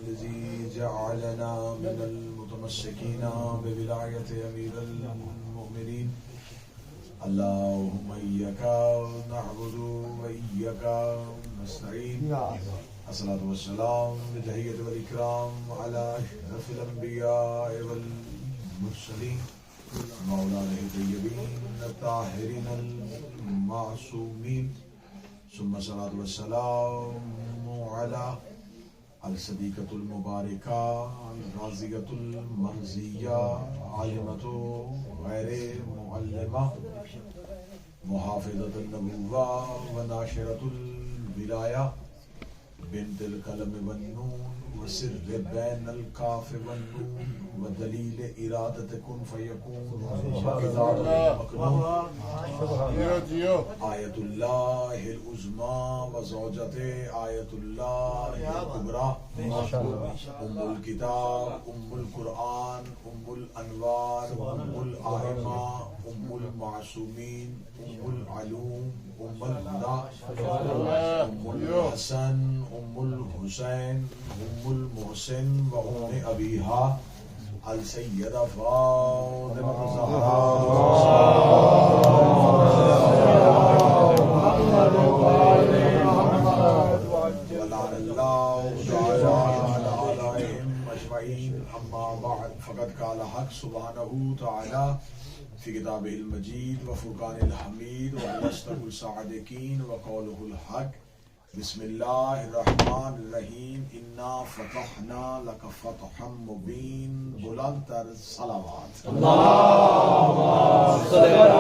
الذي جعلنا من المتمسكين بولاية أمير المؤمنين اللهم إياك نعبد وإياك نستعين الصلاة والسلام بالتحية والإكرام على أشرف الأنبياء والمرسلين مولانا الطيبين الطاهرين المعصومين ثم الصلاة والسلام على الصديقة المباركة الرازية المرزية عالمة غير معلمة محافظة النبوة وناشرة الولاية بنت القلم والنون وسر بين الكاف والنون ودليل إرادة كن فيكون وكتاب المكنون آية الله العظمى وزوجة آية الله الكبرى أم الكتاب أم القرآن أم الأنوار أم الأئمة أم المعصومين أم العلوم أم الهدى أم الحسن أم الحسين أم المحسن وأم أبيها السيدة فاطمة الزهراء ولعن الله تعالى على آلائهم أجمعين أما بعد فقد قال حق سبحانه تعالى في كتابه المجيد وفرقان الحميد وأصدق الصادقين وقوله الحق بسم الله الرحمن الرحیم انا فتحنا لك فتحا مبین بلند تر صلوات اللهم صل علی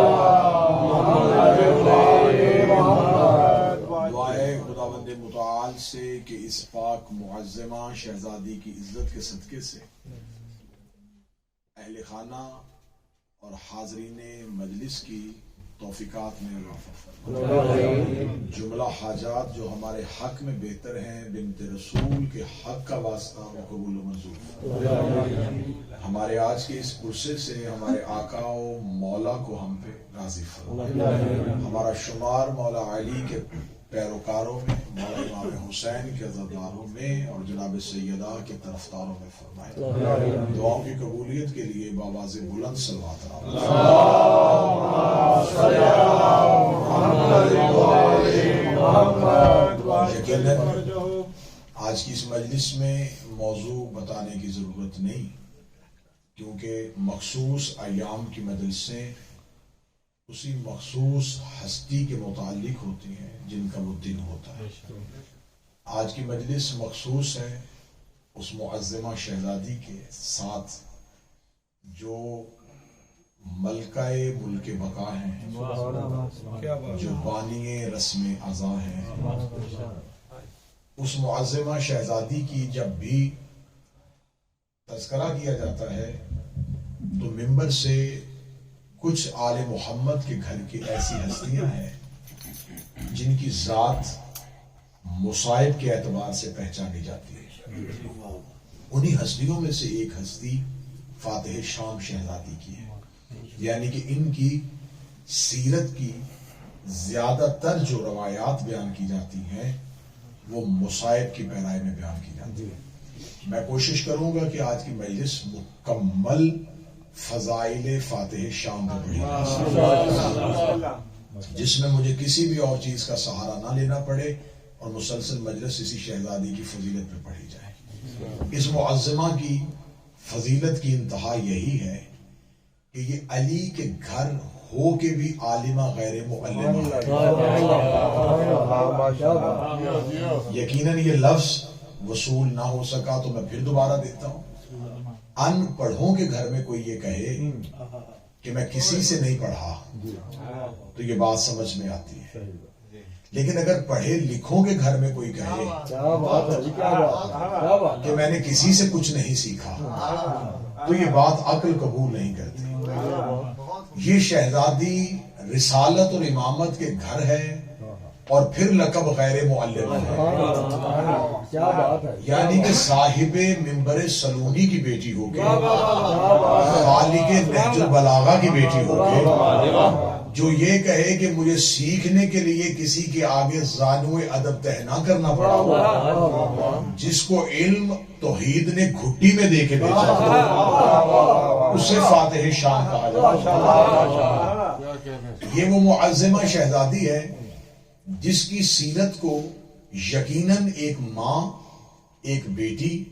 محمد دعائے خداوند متعال سے کہ اس پاک معظمہ شہزادی کی عزت کے صدقے سے اہل خانہ اور حاضرین مجلس کی توفیقات میں اضافہ جملہ حاجات جو ہمارے حق میں بہتر ہیں بنت رسول کے حق کا واسطہ و قبول و منظور ہمارے آج کے اس عرصے سے ہمارے آقا و مولا کو ہم پہ راضی فرمائے ہمارا شمار مولا علی کے پیروکاروں میں مولا امام حسین کے عزاداروں میں اور جناب سیدہ کے طرفداروں میں فرمائے دعاؤں کی قبولیت کے لیے بآواز بلند صلوات یقیناً آج کی اس مجلس میں موضوع بتانے کی ضرورت نہیں کیونکہ مخصوص ایام کی مجلسیں اسی مخصوص ہستی کے متعلق ہوتی ہیں جن کا وہ دن ہوتا ہے آج کی مجلس مخصوص ہے اس معظمہ شہزادی کے ساتھ جو ملکہ ملک بقا ہیں جو بانی رسم عزا ہیں اس معظمہ شہزادی کی جب بھی تذکرہ کیا جاتا ہے تو منبر سے کچھ آل محمد کے گھر کی ایسی ہستیاں ہیں جن کی ذات مصائب کے اعتبار سے پہچانی جاتی ہے انہی ہستیوں میں سے ایک ہستی فاتح شام شہزادی کی ہے یعنی کہ ان کی سیرت کی زیادہ تر جو روایات بیان کی جاتی ہیں وہ مصائب کی پیرائی میں بیان کی جاتی ہے میں کوشش کروں گا کہ آج کی مجلس مکمل فضائل فاتح شام پر پڑھی جس میں مجھے کسی بھی اور چیز کا سہارا نہ لینا پڑے اور مسلسل مجلس اسی شہزادی کی فضیلت پہ پڑھی جائے اس معظمہ کی فضیلت کی انتہا یہی ہے کہ یہ علی کے گھر ہو کے بھی عالمہ غیر معلمہ یقیناً یہ لفظ وصول نہ ہو سکا تو میں پھر دوبارہ دیتا ہوں ان پڑھوں کے گھر میں کوئی یہ کہے کہ میں کسی سے نہیں پڑھا تو یہ بات سمجھ میں آتی ہے لیکن اگر پڑھے لکھوں کے گھر میں کوئی کہے کہ میں نے کسی سے کچھ نہیں سیکھا تو یہ بات عقل قبول نہیں کرتی یہ شہزادی رسالت اور امامت کے گھر ہے اور پھر لقب غیر معلم ہے، یعنی کہ صاحب منبر سلونی کی بیٹی ہوگی، خالق نہج البلاغہ کی بیٹی ہوگی، جو یہ کہے کہ مجھے سیکھنے کے لیے کسی کے آگے زانو ادب تہ نہ کرنا پڑا، جس کو علم توحید نے گھٹی میں دے کے بھیجا، اسے فاتح شان کہا جاتا ہے۔ یہ وہ معظمہ شہزادی ہے جس کی سیرت کو یقیناً ایک ماں، ایک بیٹی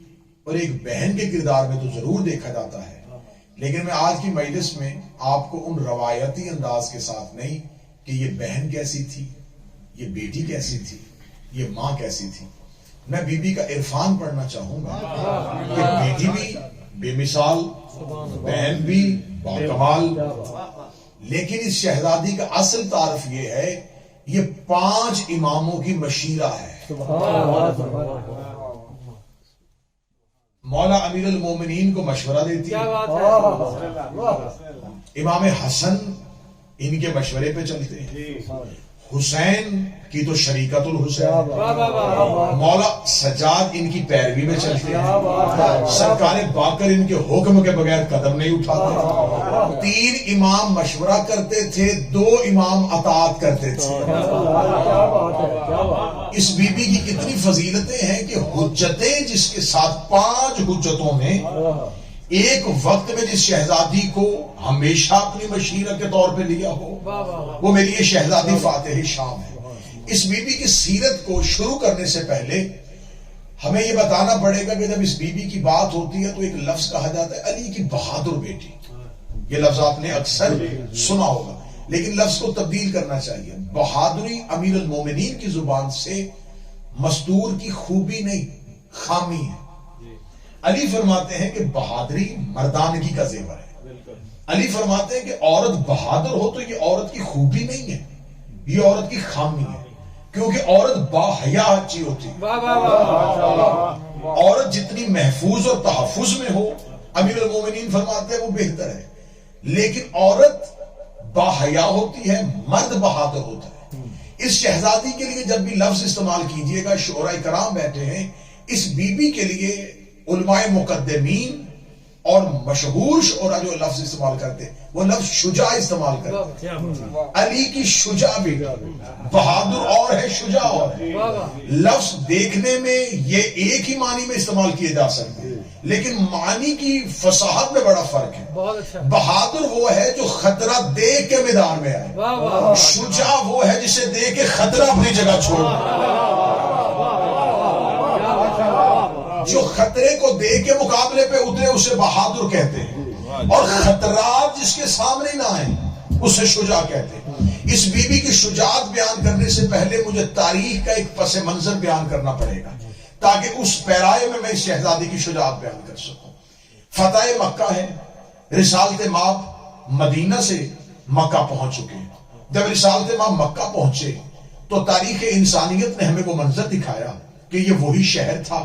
اور ایک بہن کے کردار میں تو ضرور دیکھا جاتا ہے، لیکن میں آج کی مجلس میں آپ کو ان روایتی انداز کے ساتھ نہیں کہ یہ بہن کیسی تھی، یہ بیٹی کیسی تھی، یہ ماں کیسی تھی، میں بی بی کا عرفان پڑھنا چاہوں گا کہ بیٹی بھی بے مثال، بہن بھی باکمال، لیکن اس شہزادی کا اصل تعارف یہ ہے، یہ 5 اماموں کی مشیرہ ہے۔ مولا امیر المومنین کو مشورہ دیتی ہے، امام حسن ان کے مشورے پہ چلتے ہیں، حسین کی تو شریکت الحسین، مولا سجاد ان کی پیروی میں چلتے ہیں، سرکار باقر ان کے حکم کے بغیر قدم نہیں اٹھاتے، 3 امام مشورہ کرتے تھے، 2 امام اطاعت کرتے تھے۔ اس بی بی کی کتنی فضیلتیں ہیں کہ حجتیں جس کے ساتھ 5 حجتوں میں ایک وقت میں جس شہزادی کو ہمیشہ اپنی مشیرہ کے طور پہ لیا ہو، وہ میری یہ شہزادی فاتح شام ہے۔ اس بی بی کی سیرت کو شروع کرنے سے پہلے ہمیں یہ بتانا پڑے گا کہ جب اس بی بی کی بات ہوتی ہے تو ایک لفظ کہا جاتا ہے علی کی بہادر بیٹی، یہ لفظ آپ نے اکثر سنا ہوگا، لیکن لفظ کو تبدیل کرنا چاہیے۔ بہادری امیر المومنین کی زبان سے مستور کی خوبی نہیں، خامی ہے۔ علی فرماتے ہیں کہ بہادری مردانگی کا زیور ہے، علی فرماتے ہیں کہ عورت بہادر ہو تو یہ عورت کی خوبی نہیں ہے، یہ عورت کی خامی ہے، کیونکہ عورت باحیا اچھی ہوتی ہے۔ عورت جتنی محفوظ اور تحفظ میں ہو، امیر المومنین فرماتے ہیں وہ بہتر ہے، لیکن عورت باحیا ہوتی ہے، مرد بہادر ہوتا ہے۔ اس شہزادی کے لیے جب بھی لفظ استعمال کیجئے گا، شعراء کرام بیٹھے ہیں، اس بی بی کے لیے علماء مقدمین اور مشہور شعراء جو لفظ استعمال کرتے وہ لفظ شجاع استعمال کرتے ہیں۔ علی کی شجاع بھی، بہادر اور ہے، شجاع اور ہے۔ لفظ دیکھنے میں یہ ایک ہی معنی میں استعمال کیے جا سکتے ہیں، لیکن معنی کی فصاحت میں بڑا فرق ہے۔ بہادر وہ ہے جو خطرہ دیکھ کے میدان میں آئے، شجاع وہ ہے جسے دیکھ کے خطرہ اپنی جگہ چھوڑ دے۔ جو خطرے کو دیکھ کے مقابلے پہ اترے اسے بہادر کہتے ہیں، اور خطرات جس کے سامنے نہ آئیں اسے شجاع کہتے ہیں۔ اس بی بی کی شجاعت بیان کرنے سے پہلے مجھے تاریخ کا ایک پس منظر بیان کرنا پڑے گا تاکہ اس پیرائے میں اس شہزادی کی شجاعت بیان کر سکوں۔ فتح مکہ ہے، رسالت مآب مدینہ سے مکہ پہنچ چکے ہیں۔ جب رسالت مآب مکہ پہنچے تو تاریخ انسانیت نے ہمیں وہ منظر دکھایا کہ یہ وہی شہر تھا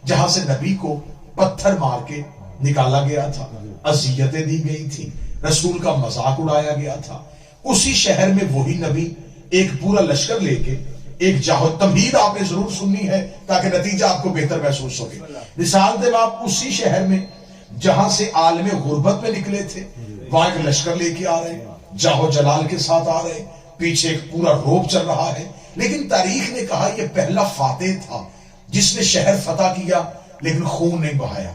جہاں سے نبی کو پتھر مار کے نکالا گیا تھا، اذیتیں دی گئی تھی، رسول کا مذاق اڑایا گیا تھا۔ اسی شہر میں وہی نبی ایک پورا لشکر لے کے ایک جہاد، تمہید آپ نے ضرور سننی ہے تاکہ نتیجہ آپ کو بہتر محسوس ہوگی۔ رسالت مآب اسی شہر میں جہاں سے عالم غربت میں نکلے تھے، وہاں ایک لشکر لے کے آ رہے ہیں، جاہو جلال کے ساتھ آ رہے ہیں، پیچھے ایک پورا روب چل رہا ہے۔ لیکن تاریخ نے کہا یہ پہلا فاتح تھا جس نے شہر فتح کیا، لیکن خون نہیں بہایا،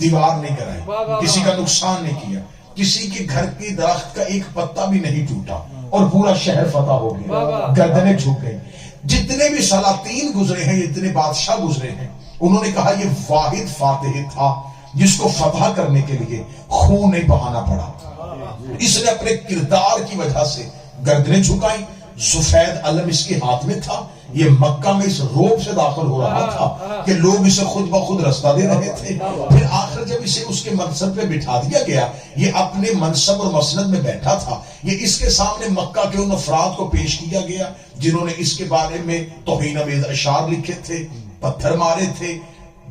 دیوار نہیں کرائی، کسی کا نقصان نہیں کیا، کسی کے گھر کی درخت کا ایک پتا بھی نہیں ٹوٹا، اور پورا شہر فتح ہو گیا، گردنیں جھک گئی۔ جتنے بھی سلاطین گزرے ہیں، جتنے بادشاہ گزرے ہیں، انہوں نے کہا یہ واحد فاتح تھا جس کو فتح کرنے کے لیے خون نہیں بہانا پڑا۔ اس نے اپنے کردار کی وجہ سے گردنیں جھکائیں، سفید علم اس کے ہاتھ میں تھا، یہ مکہ میں اس روب سے داخل ہو رہا تھا کہ لوگ اسے خود بخود رستہ دے رہے تھے۔ پھر آخر جب اسے اس کے منصب پہ بٹھا دیا گیا، یہ اپنے منصب اور مسند میں بیٹھا تھا، یہ اس کے سامنے مکہ کے ان افراد کو پیش کیا گیا جنہوں نے اس کے بارے میں توہین آمیز اشعار لکھے تھے، پتھر مارے تھے،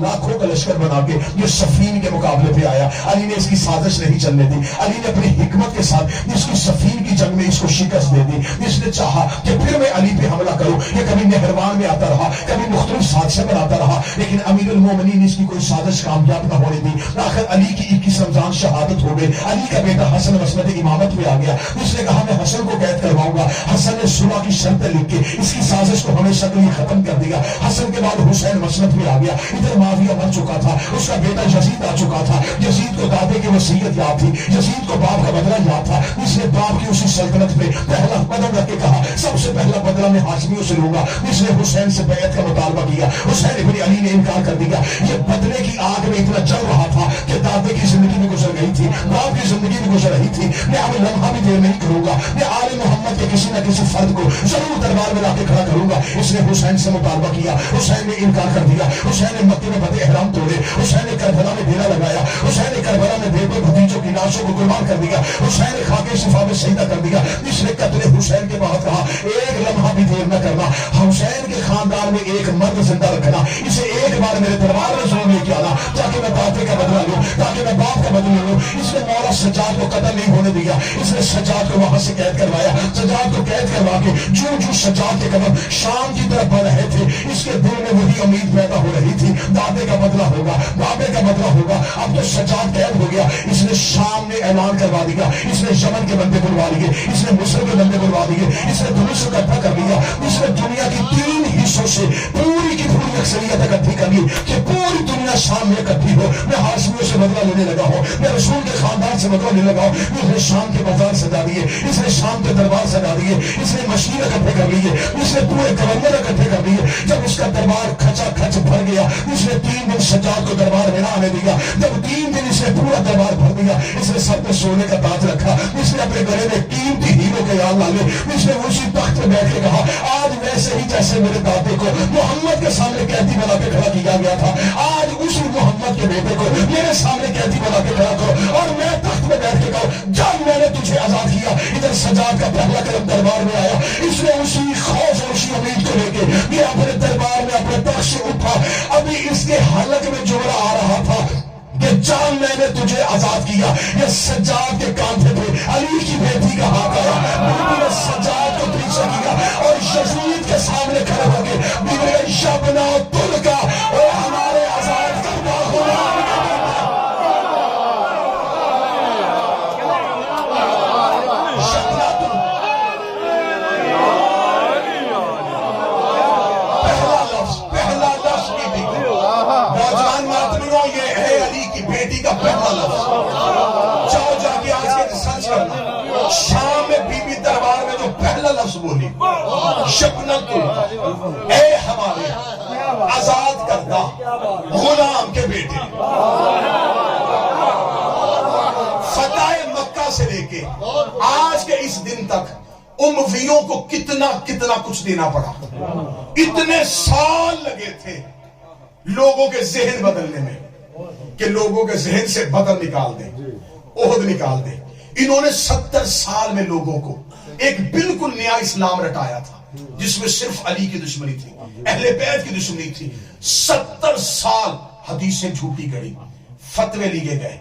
لاکھوں کا لشکر بنا کے یہ صفین کے مقابلے پہ آیا. علی نے اس کی سازش نہیں چلنے دی. علی نے اپنی حکمت کے ساتھ اس کی صفین کی جنگ میں اس کو شکست دے دی. اس نے چاہا کہ پھر میں علی پہ حملہ کروں. یہ کبھی نہروان میں آتا رہا, کبھی مختلف سازشیں بناتا رہا, لیکن امیر المومنین نے اس کی کوئی سازش کامیاب نہ ہونے دی. آخر علی کی 21 رمضان شہادت ہو گئی. علی کا بیٹا حسن مسند امامت میں آ گیا. اس نے کہا میں حسن کو قید کرواؤں گا. حسن نے صلح کی شرطیں لکھ کے اس کی سازش کو ہمیشہ کے لیے ختم کر دیا. حسن کے بعد حسین مسند میں آ گیا. ادھر معاویہ مر چکا تھا, اس کا بیٹا یزید آ چکا تھا. یزید کو دادے کی وصیت یاد تھی, یزید کو باپ کا بدلہ یاد تھا. اس نے باپ کی اسی سلطنت پہ پہلا قدم رکھ کے کہا سب سے پہلا بدلہ میں ہاشمیوں سے لوں گا. اس نے حسین سے بیعت کا مطالبہ کیا. حسین ابن علی نے انکار کر دیا. یہ بدلے کی آگ میں اتنا جل رہا تھا کہ دادے کی زندگی میں گزر گئی تھی, باپ کی زندگی میں گزر رہی تھی. میں اب لمحہ بھی دیر نہیں کروں گا, میں آل محمد کے کسی نہ کسی فرد کو ضرور دربار میں لا کے کھڑا کروں گا. اس نے حسین سے مطالبہ کیا. حسین نے انکار کر دیا. حسین نے مکے میں بد احرام توڑے. حسین نے کربلا میں ڈیرا لگایا. حسین نے کربلا میں بیٹے بھتیجوں کی لاشوں کو قربان کر دیا. حسین نے خاکے شفا میں شہیدہ کر دیا. اس نے قتل حسین کے بعد کہا ایک لمحہ بھی دیر نہ کرنا, حسین کے خاندان میں ایک مرد زندہ رکھنا, اسے ایک بار میرے دربار میں ضرور لے کے آنا تاکہ میں دادے کا بدلہ لوں, تاکہ میں باپ کا بدلہ لوں. اس نے مولا سجاد کو قتل نہیں ہونے دیا. اس نے سجاد کو وہاں سے قید کروایا. سجاد کو قید کروا کے جو سجاد کے قدم شام کی طرف بڑھ رہے تھے, اس کے دل میں وہی امید پیدا ہو رہی تھی دادے کا بدلہ ہوگا, بابے کا بدلہ ہوگا. اب تو سجاد قید ہو گیا. اس نے شام میں اعلان کروا دیا. اس نے یمن کے بندے بلوا لیے. اس نے مصر کے بندے بلوا دیے. اس نے دنیا سے اکٹھا کر لیا. اس نے دنیا کی 3 حصوں سے پوری کی پوری اکثریت اکٹھی کر لی کہ پوری دنیا شام میں اکٹھی ہو. میں ہاشمیوں سے بدلہ لینے لگا ہوں, میں رسول کے خاندان سے بدلہ لینے لگا ہوں. اس نے شام کے بازار سجا دیے. اس نے شام کے دربار سجا دیے. اس نے مشین اکٹھے کر لیے. اس نے پورے گورنر اکٹھے کر لیے. جب اس کا دربار کھچا کھچ بھر گیا, اس نے 3 دن سجاد کو دربار میں نہ آنے دیا. جب 3 دن اس نے پورا دربار بھر دیا, اس نے سب پہ سونے کا تاج رکھا. اس نے اپنے گلے میں قیمتی ہیروں کے یاد ڈالے. اس نے اسی تخت پہ بیٹھ کے کہا آج ویسے ہی جیسے میرے دادے کو محمد کے سامنے قیدی بنا کے کھڑا کیا گیا تھا, آج اسی محمد کے بیٹے کو میرے سامنے قیدی بنا کے کھڑا کرو اور میں تخت پہ بیٹھ کے کہوں جب میں نے تجھے آزاد کیا. ادھر سجاد کا پہلا قدم دربار میں آیا. اس نے اسی خوف اور اسی امید کو لے کے یہ اپنے دربار میں اپنے تخت سے اٹھا. ابھی اس کے حلق میں جملہ آ رہا تھا کہ جان میں نے تجھے آزاد کیا. یہ سجاد کے کاندھے پہ علی کی بیٹی کا ہاتھ آیا. بیٹی نے سجاد کو پیچھے کیا اور یزید کے سامنے کھڑے ہو کے بیوی نے شبنا تل کا اور ہمارے آزاد کردہ غلام کا پہلا لفظ. جاؤ جا کے آج کے سرچ کرنا. شام میں بی بی دربار میں جو پہلا لفظ بولی شبنت تل, اے ہمارے آزاد کردہ غلام کے بیٹے. فتح مکہ سے لے کے آج کے اس دن تک امویوں کو کتنا کتنا کچھ دینا پڑا. اتنے سال لگے تھے لوگوں کے ذہن بدلنے میں کہ لوگوں کے ذہن سے بدر نکال دیں, عہد نکال دیں. انہوں نے 70 سال میں لوگوں کو ایک بالکل نیا اسلام رٹایا تھا جس میں صرف علی کی دشمنی تھی, اہل بیت کی دشمنی تھی. 70 سال حدیثیں جھوٹی گڑی, فتوے لیے گئے,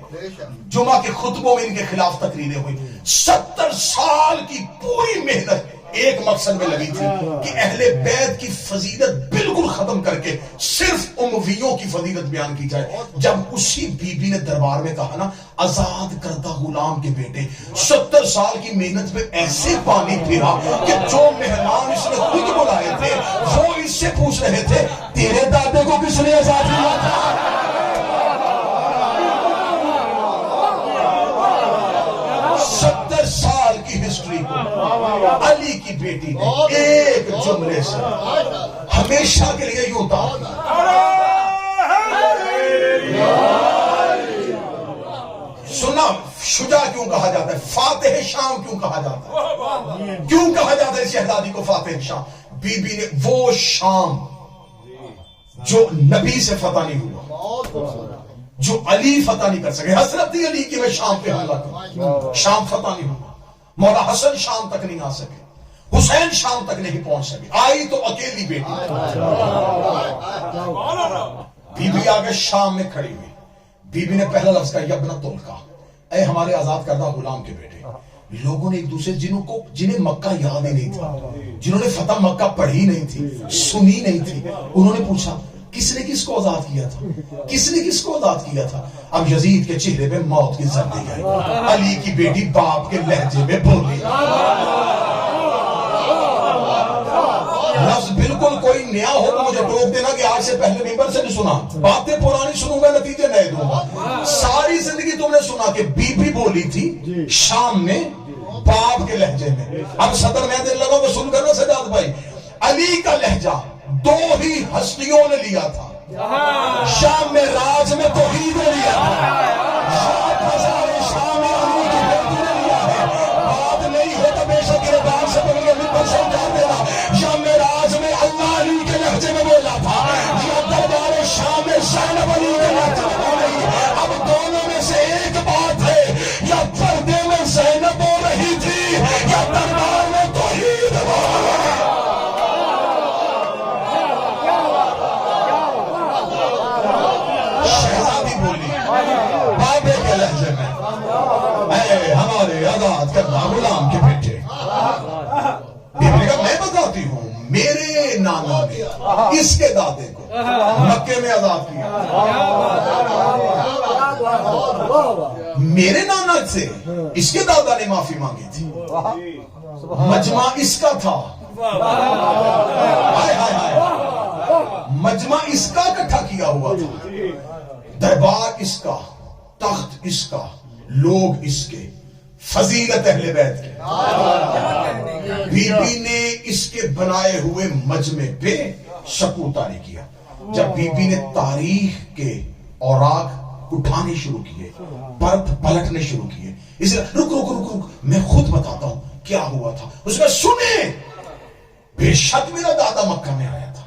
جمعہ کے خطبوں میں ان کے خلاف تقریریں ہوئی. 70 سال کی پوری محنت ایک مقصد میں لگی تھی کہ اہل بیت کی فضیلت بالکل ختم کر کے صرف امویوں کی فضیلت بیان کی جائے. جب اسی بی بی نے دربار میں کہا نا آزاد کردہ غلام کے بیٹے, 70 سال کی محنت میں ایسے پانی پھرا کہ جو مہمان اس نے خود بلائے تھے وہ اس سے پوچھ رہے تھے تیرے دادے کو کس نے آزاد کیا تھا. 70 سال کی ہسٹری کو علی کی بیٹی نے ایک جملے سے ہمیشہ کے لیے یوں اتار دیا. سنا شجاع کیوں کہا جاتا ہے, فاتح شام کیوں کہا جاتا ہے, کیوں کہا جاتا ہے شہزادی کو فاتح شام. بی بی نے وہ شام جو نبی سے فتح نہیں ہوا, جو علی فتح نہیں کر سکے. حضرت علی کی میں شام پہ حملہ کروں, شام فتح نہیں ہوا. مولا حسن شام تک نہیں آ سکے, حسین شام تک نہیں پہنچ سکے. آئی تو اکیلی بیٹی. بیوی آگے شام میں کھڑی ہوئی. بیوی نے پہلا لفظ کہا یبنۃ القا، اے ہمارے آزاد کردہ غلام کے بیٹے. لوگوں نے ایک دوسرے جنہیں مکہ یاد ہی نہیں تھا، جنہوں نے فتح مکہ پڑھی نہیں تھی، سنی نہیں تھی، انہوں نے پوچھا کس نے کس کو آزاد کیا تھا، کس نے کس کو آزاد کیا تھا. اب یزید کے چہرے پہ موت کی زردی آئی. علی کی بیٹی باپ کے لہجے میں بولی. لفظ بالکل کوئی نیا ہو تو مجھے ٹوک دینا کہ آج سے پہلے ممبر سے نہیں سنا. باتیں پرانی سنوں گا، نتیجے نئے دوں گا. ساری زندگی تم نے سنا کہ بی بی بولی تھی شام میں باپ کے لہجے میں. اب صدر میں دن لگا وہ سن کر نا سجاد بھائی، علی کا لہجہ دو ہی ہستیوں نے لیا تھا. شام میں راج میں توحید نے لیا تھا، شام میں علی کی بیٹی نے لیا ہے. بات نہیں ہے تو بے شک یہ بات سے بڑھ کے ممبر سے اٹھا دینا. شام میں راج میں اللہ علی کے لہجے میں بولا تھا، یا دربار شام میں زینب علی کے لہجے میں بولی. اب دونوں میں سے ایک بات ہے، یا پردے میں زینب ہو رہی تھی یا دربار میں توحید ہو رہی تھی. شہزادی بولی بابے کے لہجے میں، اے ہمارے آزاد کردہ غلام کے بیٹے. بیوی نے کہا میں بتاتی ہوں، میرے نانا نے اس کے دادے کو مکے میں آزاد کیا. میرے نانا سے اس کے دادا نے معافی مانگی تھی. مجمع اس کا تھا، ہائے ہائے ہائے، مجمع اس کا اکٹھا کیا ہوا تھا. دربار اس کا، تخت اس کا، لوگ اس کے، فضیلت اہل بیت کی. بی بی نے اس کے بنائے ہوئے مجمع پہ شکوتا نہیں کیا. جب بی بی نے تاریخ کے اوراق اٹھانے شروع کیے، پلٹنے شروع کیے، اس لیے رک میں خود بتاتا ہوں کیا ہوا تھا. اس میں سنے بے شک میرا دادا مکہ میں آیا تھا،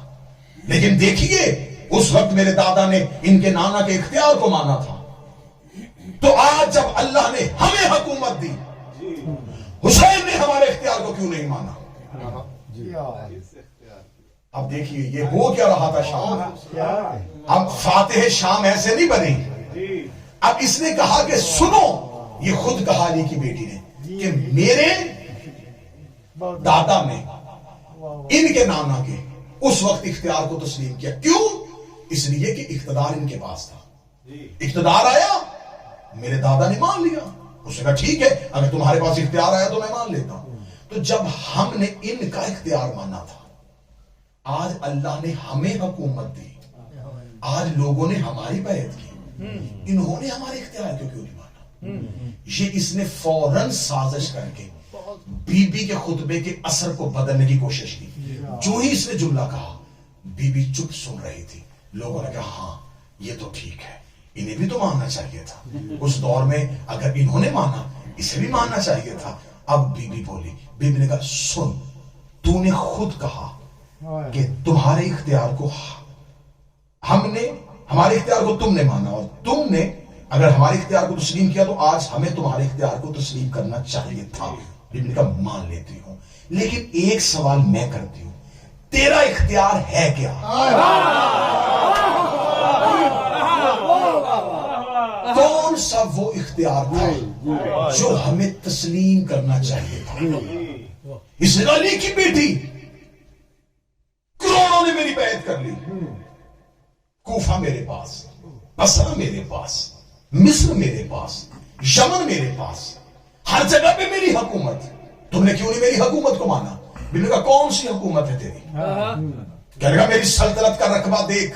لیکن دیکھیے اس وقت میرے دادا نے ان کے نانا کے اختیار کو مانا تھا. تو آج جب اللہ نے ہمیں حکومت دی، حسین نے ہمارے اختیار کو کیوں نہیں مانا؟ اب دیکھیے یہ ہو کیا رہا تھا شام. اب فاتح شام ایسے نہیں بنی. اب اس نے کہا کہ سنو، یہ خود کہا علی کی بیٹی نے کہ میرے دادا نے ان کے نانا کے اس وقت اختیار کو تسلیم کیا. کیوں؟ اس لیے کہ اقتدار ان کے پاس تھا. اقتدار آیا، میرے دادا نے مان لیا. اس نے کہا ٹھیک ہے، اگر تمہارے پاس اختیار آیا تو میں مان لیتا ہوں. تو جب ہم نے ان کا اختیار مانا تھا، آج اللہ نے ہمیں حکومت دی، آج لوگوں نے ہماری بیعت کی، انہوں نے ہمارے اختیار کو کیوں نہیں مانا؟ یہ اس نے فوراً سازش کر کے بی بی کے خطبے کے اثر کو بدلنے کی کوشش کی. جو ہی اس نے جملہ کہا، بی بی چپ سن رہی تھی. لوگوں نے کہا ہاں یہ تو ٹھیک ہے، انہیں بھی تو ماننا چاہیے تھا. اس دور میں اگر انہوں نے مانا، اسے بھی ماننا چاہیے تھا. اب بی بی بولی. بی بی نے کہا سن، تو نے خود کہا کہ تمہارے اختیار کو ہمارے اختیار کو تم نے مانا، اور تم نے اگر ہمارے اختیار کو تسلیم کیا تو آج ہمیں تمہارے اختیار کو تسلیم کرنا چاہیے تھا. بی بی نے کہا مان لیتی ہوں، لیکن ایک سوال میں کرتی ہوں، تیرا اختیار ہے کیا؟ کون سا وہ اختیار تھا جو ہمیں تسلیم کرنا چاہیے تھا؟ اس علی کی بیٹی، کروڑوں نے میری بیعت کر لی. کوفہ میرے پاس، بصرہ میرے پاس، مصر میرے پاس، یمن میرے پاس، ہر جگہ پہ میری حکومت. تم نے کیوں نہیں میری حکومت کو مانا؟ میں نے کہا کون سی حکومت ہے تیری؟ کہنے لگا میری سلطنت کا رقبہ دیکھ،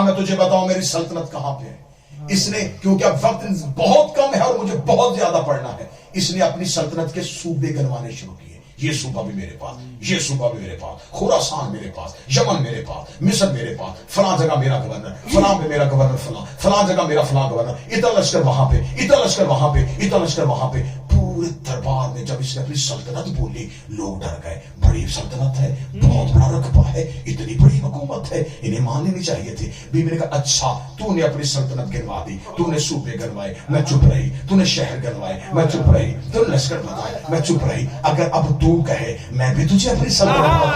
میں تجھے بتاؤں میری سلطنت کہاں پہ ہے. اس نے کیونکہ اب وقت بہت کم ہے اور مجھے بہت زیادہ پڑھنا ہے، اس نے اپنی سلطنت کے صوبے گنوانے شروع کیے. یہ صوبہ بھی میرے پاس، یہ صوبہ بھی میرے پاس، خراسان میرے پاس، یمن میرے پاس، مصر میرے پاس، فلاں جگہ میرا گورنر، فلاں پہ میرا گورنر، فلاں جگہ میرا فلاں گورنر، اتنا لشکر وہاں پہ، اتنا لشکر وہاں پہ، اتنا لشکر وہاں پہ. پورے دربار میں جب اس نے اپنی سلطنت بولی، لوگ ڈر گئے. بڑی سلطنت ہے، بہت بڑا رقبہ ہے، اتنی بڑی حکومت ہے، انہیں مان لینی چاہیے تھی. بی بی نے کہا اچھا، تو نے اپنی سلطنت گنوا دی، تو نے صوبے گنوائے، میں چپ رہی. تو نے شہر گنوائے، میں چپ رہی. تو نے لشکر بنائے، میں چپ رہی. اگر اب تو کہے میں بھی تجھے اپنی سلطنت بتاؤں،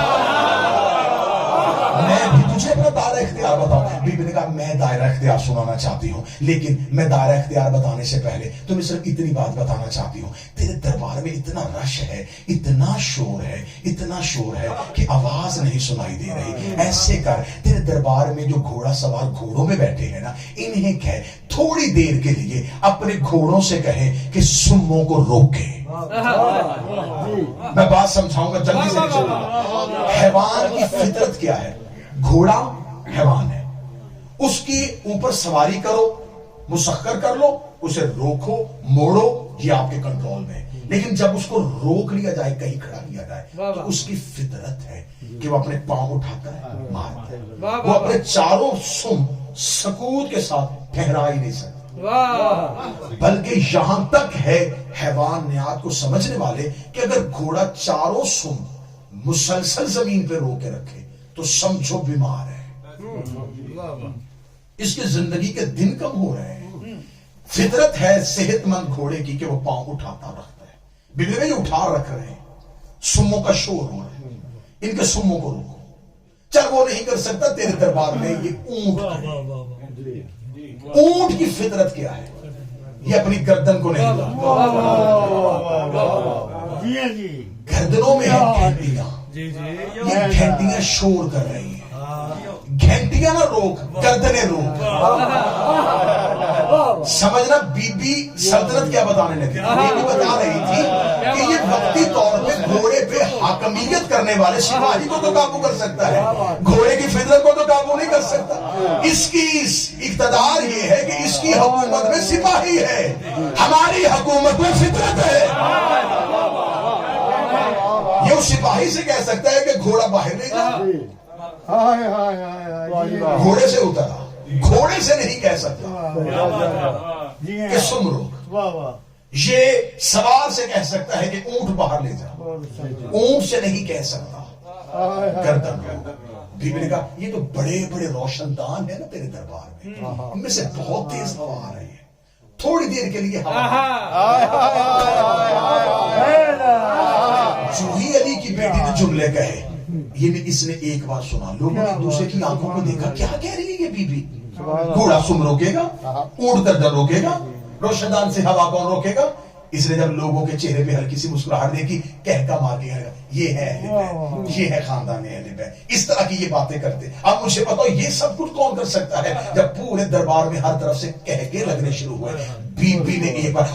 میں بھی مجھے اپنا دائرہ اختیار بتاؤ. بی بی نے کہا میں دائرہ اختیار سنانا چاہتی ہوں, لیکن میں دائرہ اختیار بتانے سے پہلے تمہیں صرف اتنی بات بتانا چاہتی ہوں. تیرے دربار میں اتنا رش ہے, اتنا شور ہے, اتنا شور ہے کہ آواز نہیں سنائی دے رہی. ایسے کر, تیرے دربار میں جو گھوڑا سوار گھوڑوں میں بیٹھے ہیں نا, انہیں کہہ تھوڑی دیر کے لیے اپنے گھوڑوں سے کہیں کہ سموں کو روکے. میں بات سمجھاؤں گا, جلدی سے چلوں. حیوان کی فطرت کیا ہے؟ گھوڑا حیوان ہے, اس کی اوپر سواری کرو, مسخر کر لو, اسے روکو, موڑو, یہ آپ کے کنٹرول میں. لیکن جب اس کو روک لیا جائے, کہیں کھڑا کیا جائے, تو اس کی فطرت ہے کہ وہ اپنے پاؤں اٹھاتا ہے, مارتا ہے. وہ اپنے چاروں سم سکوت کے ساتھ ٹھہرا ہی نہیں سکتا. بلکہ یہاں تک ہے حیوانات کو سمجھنے والے کہ اگر گھوڑا چاروں سم مسلسل زمین پہ رو کے رکھے تو سمجھو بیمار ہے, اس کی زندگی کے دن کم ہو رہے ہیں. فطرت ہے صحت مند گھوڑے کی کہ وہ پاؤں اٹھاتا رکھتا ہے. بگڑے یہ اٹھا رکھ رہے ہیں, سموں کا شور ہو رہا ہے, ان کے سموں کو روکو. چل وہ نہیں کر سکتا, تیرے دربار میں یہ اونٹ کرے. اونٹ کی فطرت کیا ہے؟ یہ اپنی گردن کو نہیں گردنوں میں ہے گھنٹیاں, یہ گھنٹیاں شور کر رہی ہیں. گھنٹیاں نہ روک, گردنیں روک. سمجھنا, بی بی سلطنت کیا بتانے لگی؟ یہ بھی بتا رہی تھی کہ یہ وقتی طور پہ گھوڑے پہ حاکمیت کرنے والے سپاہی کو تو قابو کر سکتا ہے, گھوڑے کی فطرت کو تو قابو نہیں کر سکتا. اس کی اقتدار یہ ہے کہ اس کی حکومت میں سپاہی ہے, ہماری حکومت میں فطرت ہے. یہ اس سپاہی سے کہہ سکتا ہے کہ گھوڑا باہر نہیں جا, گھوڑے سے اترا, گھوڑے سے نہیں کہہ سکتا کہ سم روک. یہ سوار سے کہہ سکتا ہے کہ اونٹ باہر لے جا, اونٹ سے نہیں کہہ سکتا گردن کو. بی بی نے کہا یہ تو بڑے بڑے روشن دان ہیں نا تیرے دربار میں, ان میں سے بہت تیز ہوا آ رہی ہے, تھوڑی دیر کے لیے جوہی علی کی بیٹی نے جملے کہے, یہ اس نے ایک بار سنا, لوگوں نے دوسرے کی آنکھوں کو دیکھا, کیا کہہ رہی ہے یہ بی بی؟ گھوڑا سم روکے گا, اونٹ گردن روکے گا, روشن دان سے ہوا کون روکے گا؟ اس نے جب لوگوں کے چہرے پہ ہلکی سی مسکراہٹ دیکھی, کہکا مار کے یہ ہے اہل بیت, یہ ہے خاندان اہل بیت, اس طرح کی یہ باتیں کرتے. اب مجھے بتاؤ یہ سب کچھ کون کر سکتا ہے؟ جب پورے دربار میں ہر طرف سے کہکے لگنے شروع ہوئے, بی بی نے ایک بار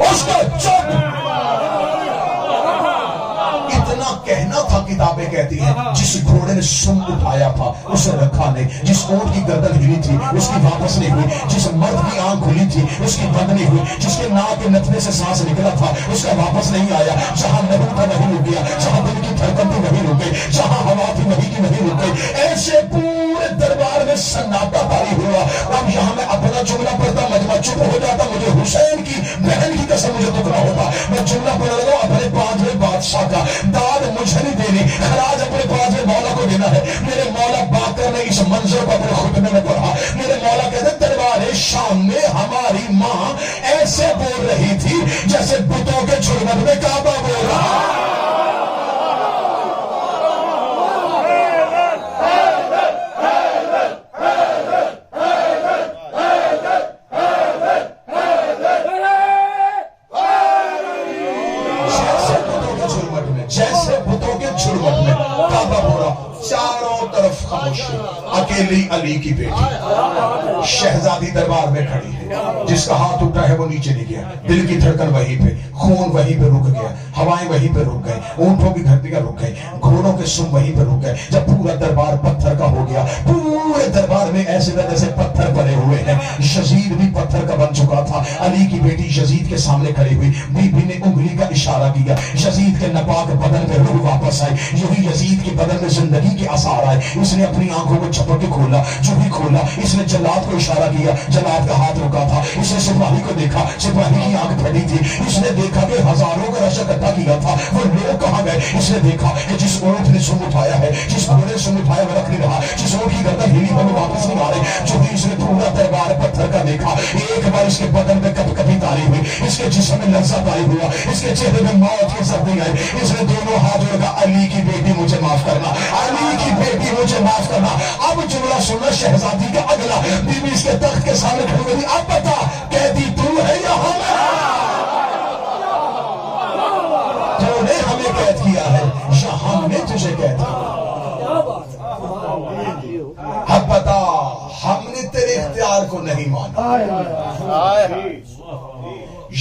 اتنا کہنا تھا, کتابیں کہتی ہیں جس گھوڑے نے سم اٹھایا تھا اسے رکھا نہیں, جس اونٹ کی گردن ہلی تھی اس کی واپس نہیں ہوئی, جس مرد کی آنکھ کھلی تھی اس کی بند نہیں ہوئی, جس کے ناک کے نتنے سے سانس نکلا تھا اس کا واپس نہیں آیا. جہاں نبی تھا وہیں رک گیا, جہاں دل کی دھڑکن تھی وہیں رک گئی, جہاں ہوا تھی نبی کی وہیں رک گئی. ایسے پورے دربار میں سناٹا طاری ہوا. اب یہاں میں اپنا جملہ پڑھتا, مجمع چپ ہو جاتا, مجھے حسین کی بہن کی قسم مجھے دکھ رہا ہوتا. میں جملہ پڑھ رہا ہوں اپنے پانچویں بادشاہ کا, داد مجھے نہیں دینی, خراج اپنے پانچویں مولا کو دینا ہے. میرے مولا باقر نے اس منظر کو اپنے خطبے میں پڑھا. میرے مولا کہتے دربار شام میں ہماری ماں ایسے بول رہی تھی جیسے بتوں کے جھرمٹ میں کعبہ بول رہا. چاروں طرف خاموشی, اکیلی علی کی بیٹی شہزادی دربار میں کھڑی ہے, جس کا ہاتھ اٹھا ہے وہ نیچے نہیں گیا, دل کی دھڑکن وہیں پہ, خون وہیں پہ رک گیا, ہوائیں وہیں پہ رک گئے, اونٹوں کی گھنٹیاں رک گئی, گھوڑوں کے سم وہیں پہ رک گئے. جب پورا دربار پتھر کا ہو گیا, پورے دربار میں ایسے جیسے پتھر بنے ہوئے ہیں. یزید بھی پتھر کا بن چکا تھا. علی کی بیٹی یزید کے سامنے کھڑی ہوئی, بی بی نے انگلی کا اشارہ کیا, یزید کے ناپاک بدن میں روح واپس آئی. یہی یزید کے بدن میں زندگی کے آثار آئے. اس نے اپنی آنکھوں کو جھپک کے کھولا, جو بھی کھولا اس نے جلاد کو اشارہ کیا, جلاد کا ہاتھ رکا تھا. اس نے سپاہی کو دیکھا, سپاہی کی آنکھ پھٹی تھی. اس نے دیکھا کہ ہزاروں کا رش اکٹھا کیا تھا, وہ لوگ کہاں گئے. اس نے دیکھا کہ جس اونٹ نے سم اٹھایا ہے, جس گھوڑے نے سم اٹھایا وہ رکھ نہیں رہا, جس اونٹ کی گردن ہلی وہ واپس نہیں آ رہے. جو بھی اس نے پورا دربار پتھر کا دیکھا, ایک بار اس کے بدن میں کبھی تاری ہوئی, اس کے جسم میں لرزہ تاری ہوا, اس کے چہرے میں موت کی سردی آئی. اس نے دونوں ہاتھ جوڑ کہا علی کی بیٹی مجھے معاف کرنا, علی کی بیٹی مجھے معاف کرنا. اب جملہ سننا شہزادی کا اگلا. بی بی اس کے تخت کے سامنے کھڑی ہوئی, اب بتا قیدی تو ہے یا ہم تو نے ہمیں قید کیا ہے یا ہم نے تجھے قید کیا. اب بتا ہم نے تیرے اختیار کو نہیں مانا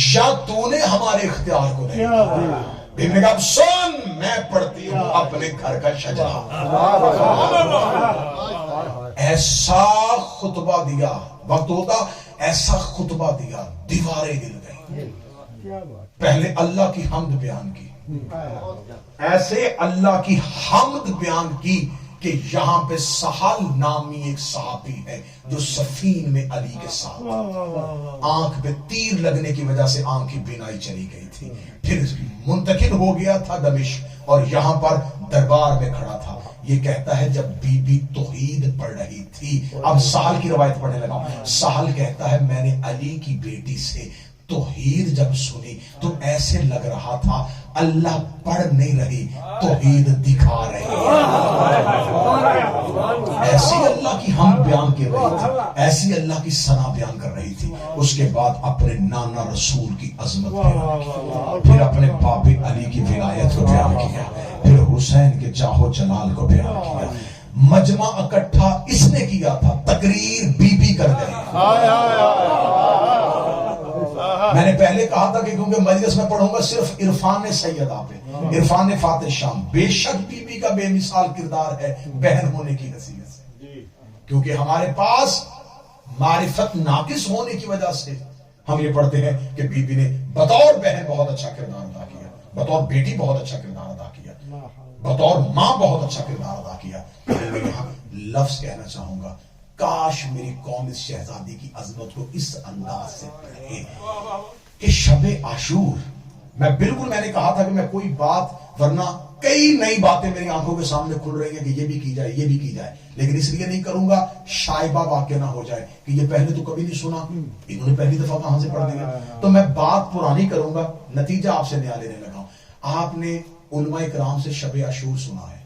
یا تو نے ہمارے اختیار کو نہیں مانا. بیوی نے کہا سن میں پڑھتی ہوں اپنے گھر کا شجرا. ایسا خطبہ دیا, وقت ہوتا ایسا خطبہ دیا دیواریں ہل گئی. پہلے اللہ کی حمد بیان کی, ایسے اللہ کی حمد بیان کی کہ یہاں پہ سہل نامی ایک صحابی ہے جو سفین میں علی کے ساتھ, آنکھ پہ تیر لگنے کی وجہ سے آنکھ کی بینائی چلی گئی تھی, پھر منتقل ہو گیا تھا دمشق اور یہاں پر دربار میں کھڑا تھا. یہ کہتا ہے جب بی بی توحید پڑھ رہی تھی, اب سہل کی روایت پڑھنے لگا, سہل کہتا ہے میں نے علی کی بیٹی سے توحید جب سنی تو ایسے لگ رہا تھا اللہ پڑھ نہیں رہی توحید دکھا رہی ہے. ایسی اللہ کی ہم بیان کر رہی تھی, ایسی اللہ کی ثنا بیان کر رہی تھی. اس کے بعد اپنے نانا رسول کی عظمت بیان کی, پھر اپنے باپ علی کی ولایت کو بیان کیا, پھر حسین کے جاہ و جلال کو بیان کیا. مجمع اکٹھا اس نے کیا تھا, تقریر بی بی کر گئی. میں نے پہلے کہا تھا کہ کیونکہ مجلس میں پڑھوں گا صرف عرفان سیدہ پہ, عرفان فاتح شام. بے شک بی بی کا بے مثال کردار ہے بہن ہونے کی حیثیت سے, کیونکہ ہمارے پاس معرفت ناقص ہونے کی وجہ سے ہم یہ پڑھتے ہیں کہ بی بی نے بطور بہن بہت اچھا کردار ادا کیا, بطور بیٹی بہت اچھا کردار ادا کیا, بطور ماں بہت اچھا کردار ادا کیا. میں یہاں لفظ کہنا چاہوں گا, کاش میری قوم اس شہزادی کی عظمت کو اس انداز سے پڑھے کہ شب عاشور میں نے کہا تھا کہ میں کوئی بات, ورنہ کئی نئی باتیں میری آنکھوں کے سامنے کھل رہی ہیں کہ یہ بھی کی جائے یہ بھی کی جائے, لیکن اس لیے نہیں کروں گا شائبہ واقع نہ ہو جائے کہ یہ پہلے تو کبھی نہیں سنا, انہوں نے پہلی دفعہ کہاں سے پڑھ دیا. تو میں بات پرانی کروں گا, نتیجہ آپ سے نیا لینے لگا ہوں. آپ نے علماء کرام سے شب عاشور سنا ہے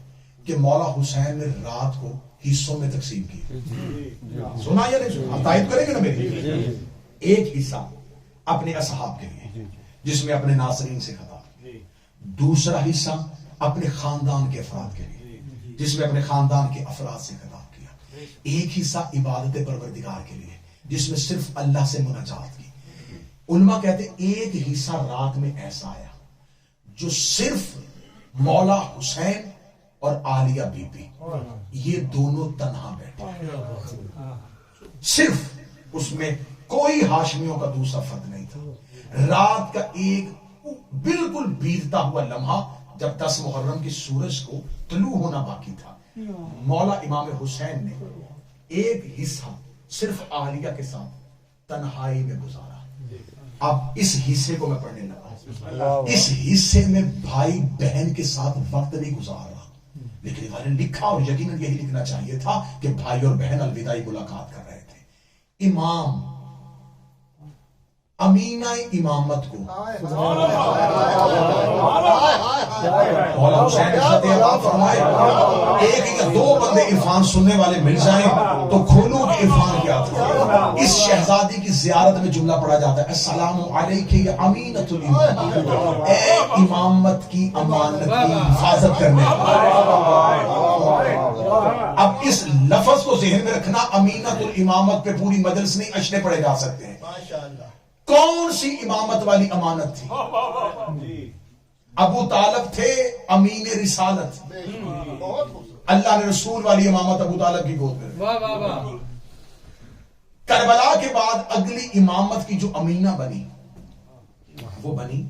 کہ مولا حسین نے رات کو حصوں میں تقسیم کی, سنا یا نہیں سنا؟ تائید کریں گے نا میری. ایک حصہ اپنے اصحاب کے لیے جس میں اپنے ناصرین سے خطاب, دوسرا حصہ اپنے خاندان کے افراد کے لیے جس میں اپنے خاندان کے افراد سے خطاب کیا, ایک حصہ عبادت پروردگار کے لیے جس میں صرف اللہ سے مناجات کی. علماء کہتے ایک حصہ رات میں ایسا آیا جو صرف مولا حسین اور عالیہ بی بی یہ دونوں تنہا بیٹھے, صرف اس میں کوئی ہاشمیوں کا دوسرا فرد نہیں تھا. رات کا ایک بالکل بیتتا ہوا لمحہ جب 10 محرم کی سورج کو طلوع ہونا باقی تھا, مولا امام حسین نے ایک حصہ صرف عالیہ کے ساتھ تنہائی میں گزارا. اب اس حصے کو میں پڑھنے لگا, اس حصے میں بھائی بہن کے ساتھ وقت نہیں گزار رہا, لیکن انہوں نے لکھا اور یقیناً یہی لکھنا چاہیے تھا کہ بھائی اور بہن الوداعی ملاقات کر رہے تھے. امام امینہ امامت کو مولا حسین عزت عطا فرمائے, ایک یا دو بندے عرفان سننے والے مل جائیں تو کھولوں کہ عرفان کیا تھا. اس شہزادی کی زیارت میں جملہ پڑھا جاتا ہے السلام علیکہ یا امینۃ الامامت, اے امامت کی امانت کی حفاظت کرنے والے. اب اس لفظ کو ذہن میں رکھنا, امینۃ الامامت پہ پوری مجلس نہیں اشنے پڑھے جا سکتے ہیں. کون سی امامت والی امانت تھی؟ ابو طالب تھے امین رسالت, اللہ نے رسول والی امامت ابو طالب کی گود میں. کربلا کے بعد اگلی امامت کی جو امینہ بنی وہ بنی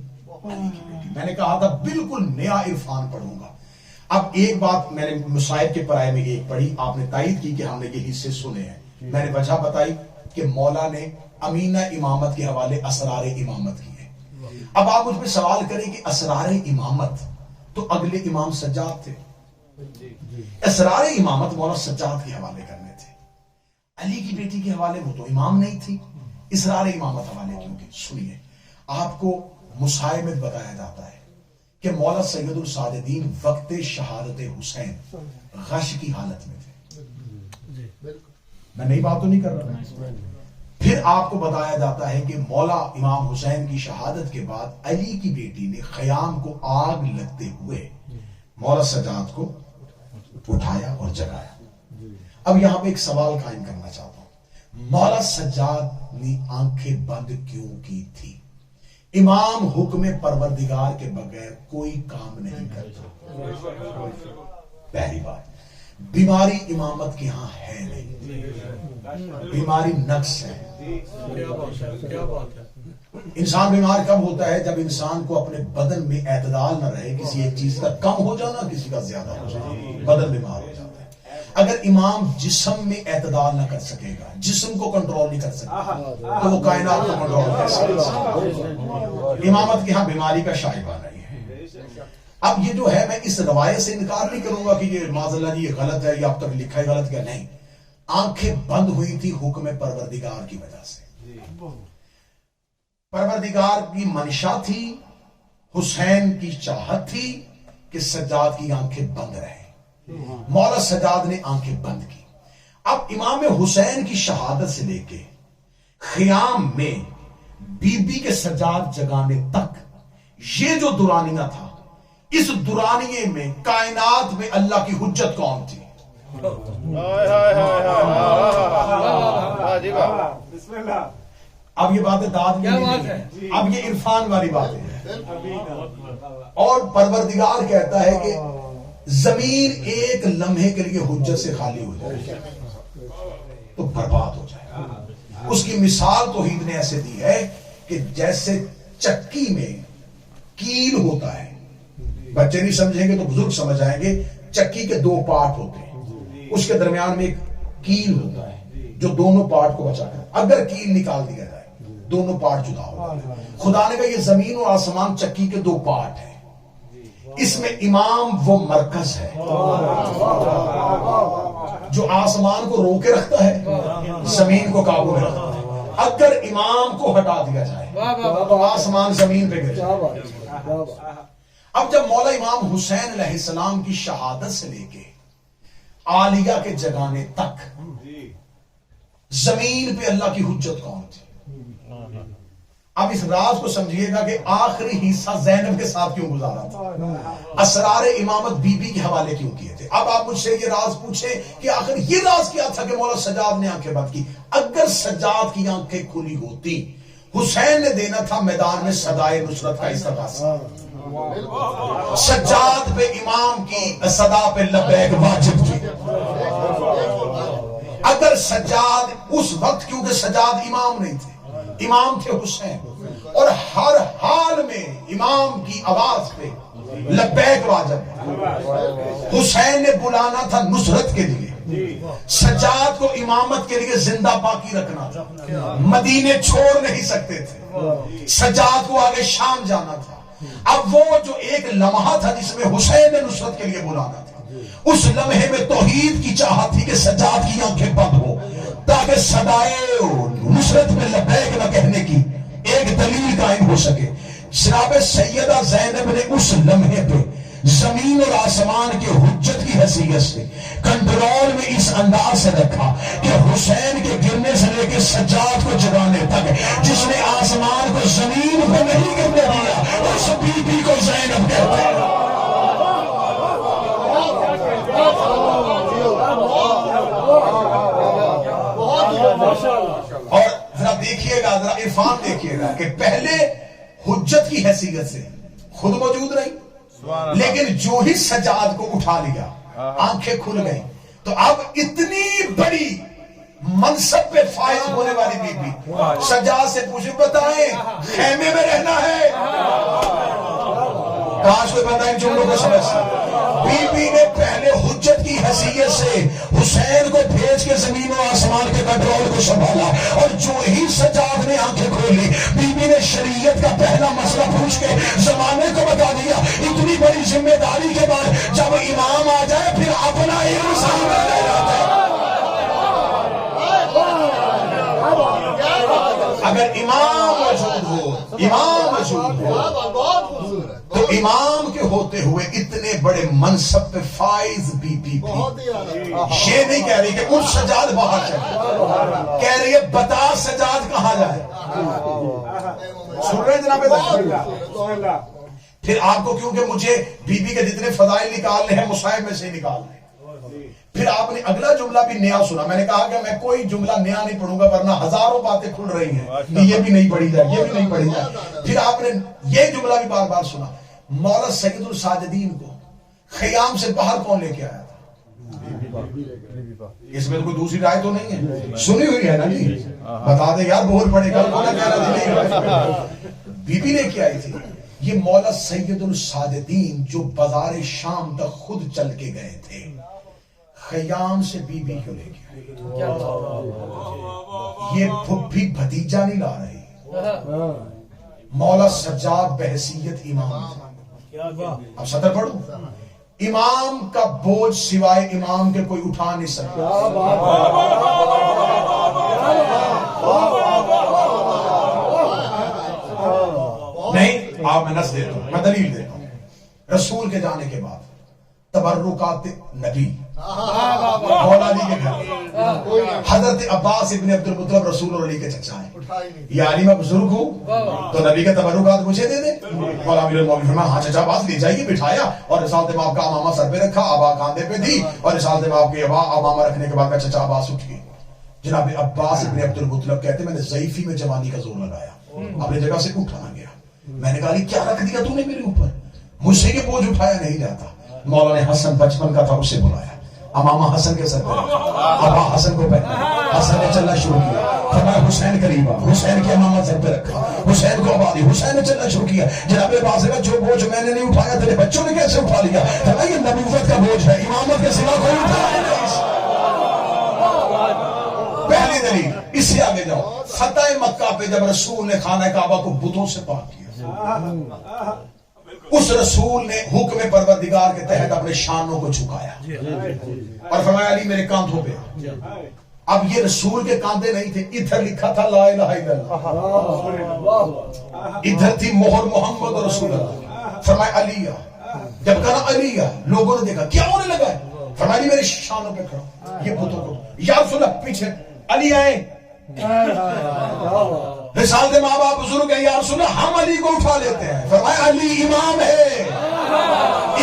علی کی بیٹی. میں نے کہا تھا بالکل نیا عرفان پڑھوں گا. اب ایک بات میں نے مصائب کے پرائے میں ایک پڑھی, آپ نے تائید کی کہ ہم نے یہ حصے سنے ہیں. میں نے وجہ بتائی کہ مولا نے امینہ امامت کے حوالے اسرار امامت کی ہے. اب آپ مجھ پہ سوال کریں کہ اسرار امامت تو اگلے امام سجاد تھے, اسرار امامت مولا سجاد کے حوالے کرنے تھے. علی کی بیٹی کے حوالے وہ تو امام نہیں تھی, اسرار امامت حوالے کیوں کی؟ سنیے، آپ کو مصائب میں بتایا جاتا ہے کہ مولا سید الساجدین وقت شہادت حسین غش کی حالت میں تھے. میں نئی بات تو نہیں کر رہا. پھر آپ کو بتایا جاتا ہے کہ مولا امام حسین کی شہادت کے بعد علی کی بیٹی نے خیام کو آگ لگتے ہوئے مولا سجاد کو اٹھایا اور جگایا. اب یہاں پہ ایک سوال قائم کرنا چاہتا ہوں، مولا سجاد نے آنکھیں بند کیوں کی تھی؟ امام حکم پروردگار کے بغیر کوئی کام نہیں کرتا. پہلی بات، بیماری امامت کے ہاں ہے نہیں، بیماری نقص ہے. انسان بیمار کب ہوتا ہے؟ جب انسان کو اپنے بدن میں اعتدال نہ رہے، کسی ایک چیز کا کم ہو جانا، کسی کا زیادہ ہو جانا، بدن بیمار ہو جاتا ہے. اگر امام جسم میں اعتدال نہ کر سکے گا، جسم کو کنٹرول نہیں کر سکے تو وہ کائنات کو کنٹرول کر سکے. امامت کے ہاں بیماری کا شائبہ نہیں ہے. اب یہ جو ہے، میں اس روایت سے انکار نہیں کروں گا کہ یہ معاذ اللہ جی یہ غلط ہے یا اب تک لکھا ہے غلط کیا نہیں. آنکھیں بند ہوئی تھی حکم پروردگار کی وجہ سے. پروردگار کی منشا تھی، حسین کی چاہت تھی کہ سجاد کی آنکھیں بند رہیں. مولا سجاد نے آنکھیں بند کی. اب امام حسین کی شہادت سے لے کے خیام میں بی بی کے سجاد جگانے تک یہ جو دورانیہ تھا، اس دورانیے میں کائنات میں اللہ کی حجت کون تھی؟ اب یہ باتیں داد نہیں، اب یہ عرفان والی باتیں ہیں. اور پروردگار کہتا ہے کہ زمین ایک لمحے کے لیے حجت سے خالی ہو جائے تو برباد ہو جائے. اس کی مثال توحید نے ایسے دی ہے کہ جیسے چکی میں کیل ہوتا ہے. بچے نہیں سمجھیں گے تو بزرگ سمجھ آئیں گے. چکی کے دو پارٹ ہوتے ہیں، اس کے درمیان میں ایک کیل ہوتا ہے جو دونوں پارٹ کو بچا کر، اگر کیل نکال دیا جائے دونوں پارٹ جدا ہو. خدا نے کہا یہ زمین اور آسمان چکی کے دو پارٹ ہیں، اس میں امام وہ مرکز ہے جو آسمان کو روکے رکھتا ہے، زمین کو قابو میں رکھتا ہے. اگر امام کو ہٹا دیا جائے تو آسمان زمین پہ گر جائے. اب جب مولا امام حسین علیہ السلام کی شہادت سے لے کے عالیہ کے جگانے تک زمین پہ اللہ کی حجت کون تھی؟ اب اس راز کو سمجھیے گا کہ آخری حصہ زینب کے ساتھ کیوں گزارا تھا، اسرار امامت بی بی کے حوالے کیوں کیے تھے. اب آپ مجھ سے یہ راز پوچھیں کہ آخر یہ راز کیا تھا کہ مولا سجاد نے آنکھیں بند کی. اگر سجاد کی آنکھیں کھلی ہوتی، حسین نے دینا تھا میدان میں صدائے نصرت کا استغاثہ. سجاد پہ امام کی صدا پہ لبیک واجب تھی. اگر سجاد اس وقت، کیونکہ سجاد امام نہیں تھے، امام تھے حسین، اور ہر حال میں امام کی آواز پہ لبیک واجب. حسین نے بلانا تھا نصرت کے لیے، سجاد کو امامت کے لیے زندہ باقی رکھنا تھا. مدینے چھوڑ نہیں سکتے تھے، سجاد کو آگے شام جانا تھا. اب وہ جو ایک لمحہ تھا جس میں حسین نے نصرت کے لیے بلانا تھا، اس لمحے میں توحید کی چاہت تھی کہ سجاد کی آنکھیں بند ہو تاکہ صدائے نصرت میں لبیک نہ کہنے کی ایک دلیل قائم ہو سکے. جناب سیدہ زینب نے اس لمحے پہ زمین اور آسمان کے حجت کی حیثیت سے کنٹرول میں اس انداز سے رکھا کہ حسین کے گرنے سے لے کے سجاد کو جگانے تک جس نے آسمان کو زمین کو نہیں گرنے دیا اس بی بی کو زینب کہتے ہیں. اور ذرا دیکھیے گا، ذرا عرفان دیکھیے گا کہ پہلے حجت کی حیثیت سے خود موجود رہی، لیکن جو ہی سجاد کو اٹھا لیا آنکھیں کھل گئی تو اب اتنی بڑی منصب پہ فائز ہونے والی بی بی سجاد سے پوچھے بتائیں خیمے میں رہنا ہے؟ کاش کوئی بندہ ان جملوں کو سمجھتا. بی بی نے پہلے حجت کی حیثیت سے حسین کو بھیج کے زمین و آسمان کے کنٹرول کو سنبھالا، اور جو ہی سجاد نے آنکھیں کھولی بی بی نے شریعت کا پہلا مسئلہ پوچھ کے زمانے کو بتا دیا. اتنی بڑی ذمہ داری کے بعد جب امام آ جائے پھر اپنا علم سامنے لے جاتا ہے. اگر امام موجود ہو تو امام کے ہوتے ہوئے اتنے بڑے منصب پہ فائز بی بی یہ نہیں کہہ رہی کہ ان سجاد باہر چلے، کہہ رہی ہے بتا سجاد کہاں جائے. سن رہے جناب؟ پھر آپ کو کیونکہ مجھے بی بی کے جتنے فضائل نکالنے ہیں مصائب میں سے نکالنے. پھر آپ نے اگلا جملہ بھی نیا سنا. میں نے کہا کہ میں کوئی جملہ نیا نہیں پڑھوں گا ورنہ ہزاروں باتیں کھل رہی ہیں کہ یہ بھی نہیں پڑھی جائے، یہ بھی نہیں پڑھی جائے. پھر آپ نے یہ جملہ بھی بار بار سنا. مولا سید الساجدین کو خیام سے باہر کون لے کے آیا تھا؟ اس میں کوئی دوسری رائے تو نہیں ہے، سنی ہوئی ہے نا جی؟ بتا دے یار، بہت پڑے گا. بی بی لے کے آئی تھی. یہ مولا سید الساجدین جو بازار شام تک خود چل کے گئے تھے، خیام سے بی بی کو لے کے آئے. یہ پھپھی بھتیجا نہیں لا رہی. مولا سجاد بحیثیت امام تھے. اب صدر پڑھو. امام کا بوجھ سوائے امام کے کوئی اٹھا نہیں سکتا. نہیں، آپ میں نس دیتا ہوں، میں دلیل دیتا ہوں. رسول کے جانے کے بعد تبرکات نبی مولا علی کے گھر، حضرت عباس ابن عبد المطلب رسول اور علی کے چچا ہیں. یہ علی میں بزرگ ہوں تو نبی کے تبرکات مجھے دے دیں. مولا امیر المومنین فرمایا ہاں چچا عباس لے جائیے، بٹھایا اور رسالت مآب کا امامہ سر پہ رکھا، آبا کاندھے پہ دی اور رسالت مآب کے امامہ رکھنے کے بعد چچا عباس اٹھ گئے. جناب عباس ابن عبد المطلب کہتے میں نے ضعیفی میں جوانی کا زور لگایا، اپنی جگہ سے اٹھا نہ گیا. میں نے کہا کیا رکھ دیا تو نے میرے اوپر، مجھ سے یہ بوجھ اٹھایا نہیں جاتا. مولا نے حسن بچپن کا تھا اسے بلایا، امامہ حسن کے سر پہ رکھا، ابا حسن کو پہنا، حسن نے چلنا شروع کیا. فرمایا حسین قریب آ، حسین کے امامہ سر پہ رکھا، حسین کو آبادی، حسین نے چلنا شروع کیا. جناب عباس نے کہا جو بوجھ میں نے نہیں اٹھایا تیرے بچوں نے کیسے اٹھا لیا؟ فرمایا یہ نبوت کا بوجھ ہے، امامت کے سوا کوئی اٹھایا نہیں. پہلی دلیل. اس سے آگے جاؤ. فتح مکہ پہ جب رسول نے خانہ کعبہ کو بتوں سے پاک کیا، اس رسول نے حکم پروردگار کے تحت اپنے شانوں کو جھکایا اور فرمایا علی میرے کاندھوں پہ. اب یہ رسول کے کاندھے نہیں تھے، ادھر لکھا تھا لا الہ الا اللہ، ادھر تھی مہر محمد رسول اللہ. فرمایا علی. جب کہا علی، لوگوں نے دیکھا کیا ہونے لگا ہے؟ فرمایا علی میرے شانوں پہ کھڑا، یہ بتوں کو. یا رسول اللہ پیچھے علی آئے. رسالت ماں باپ بزرگ ہے، یا رسول اللہ ہم علی کو اٹھا لیتے ہیں. فرمایا علی امام ہے،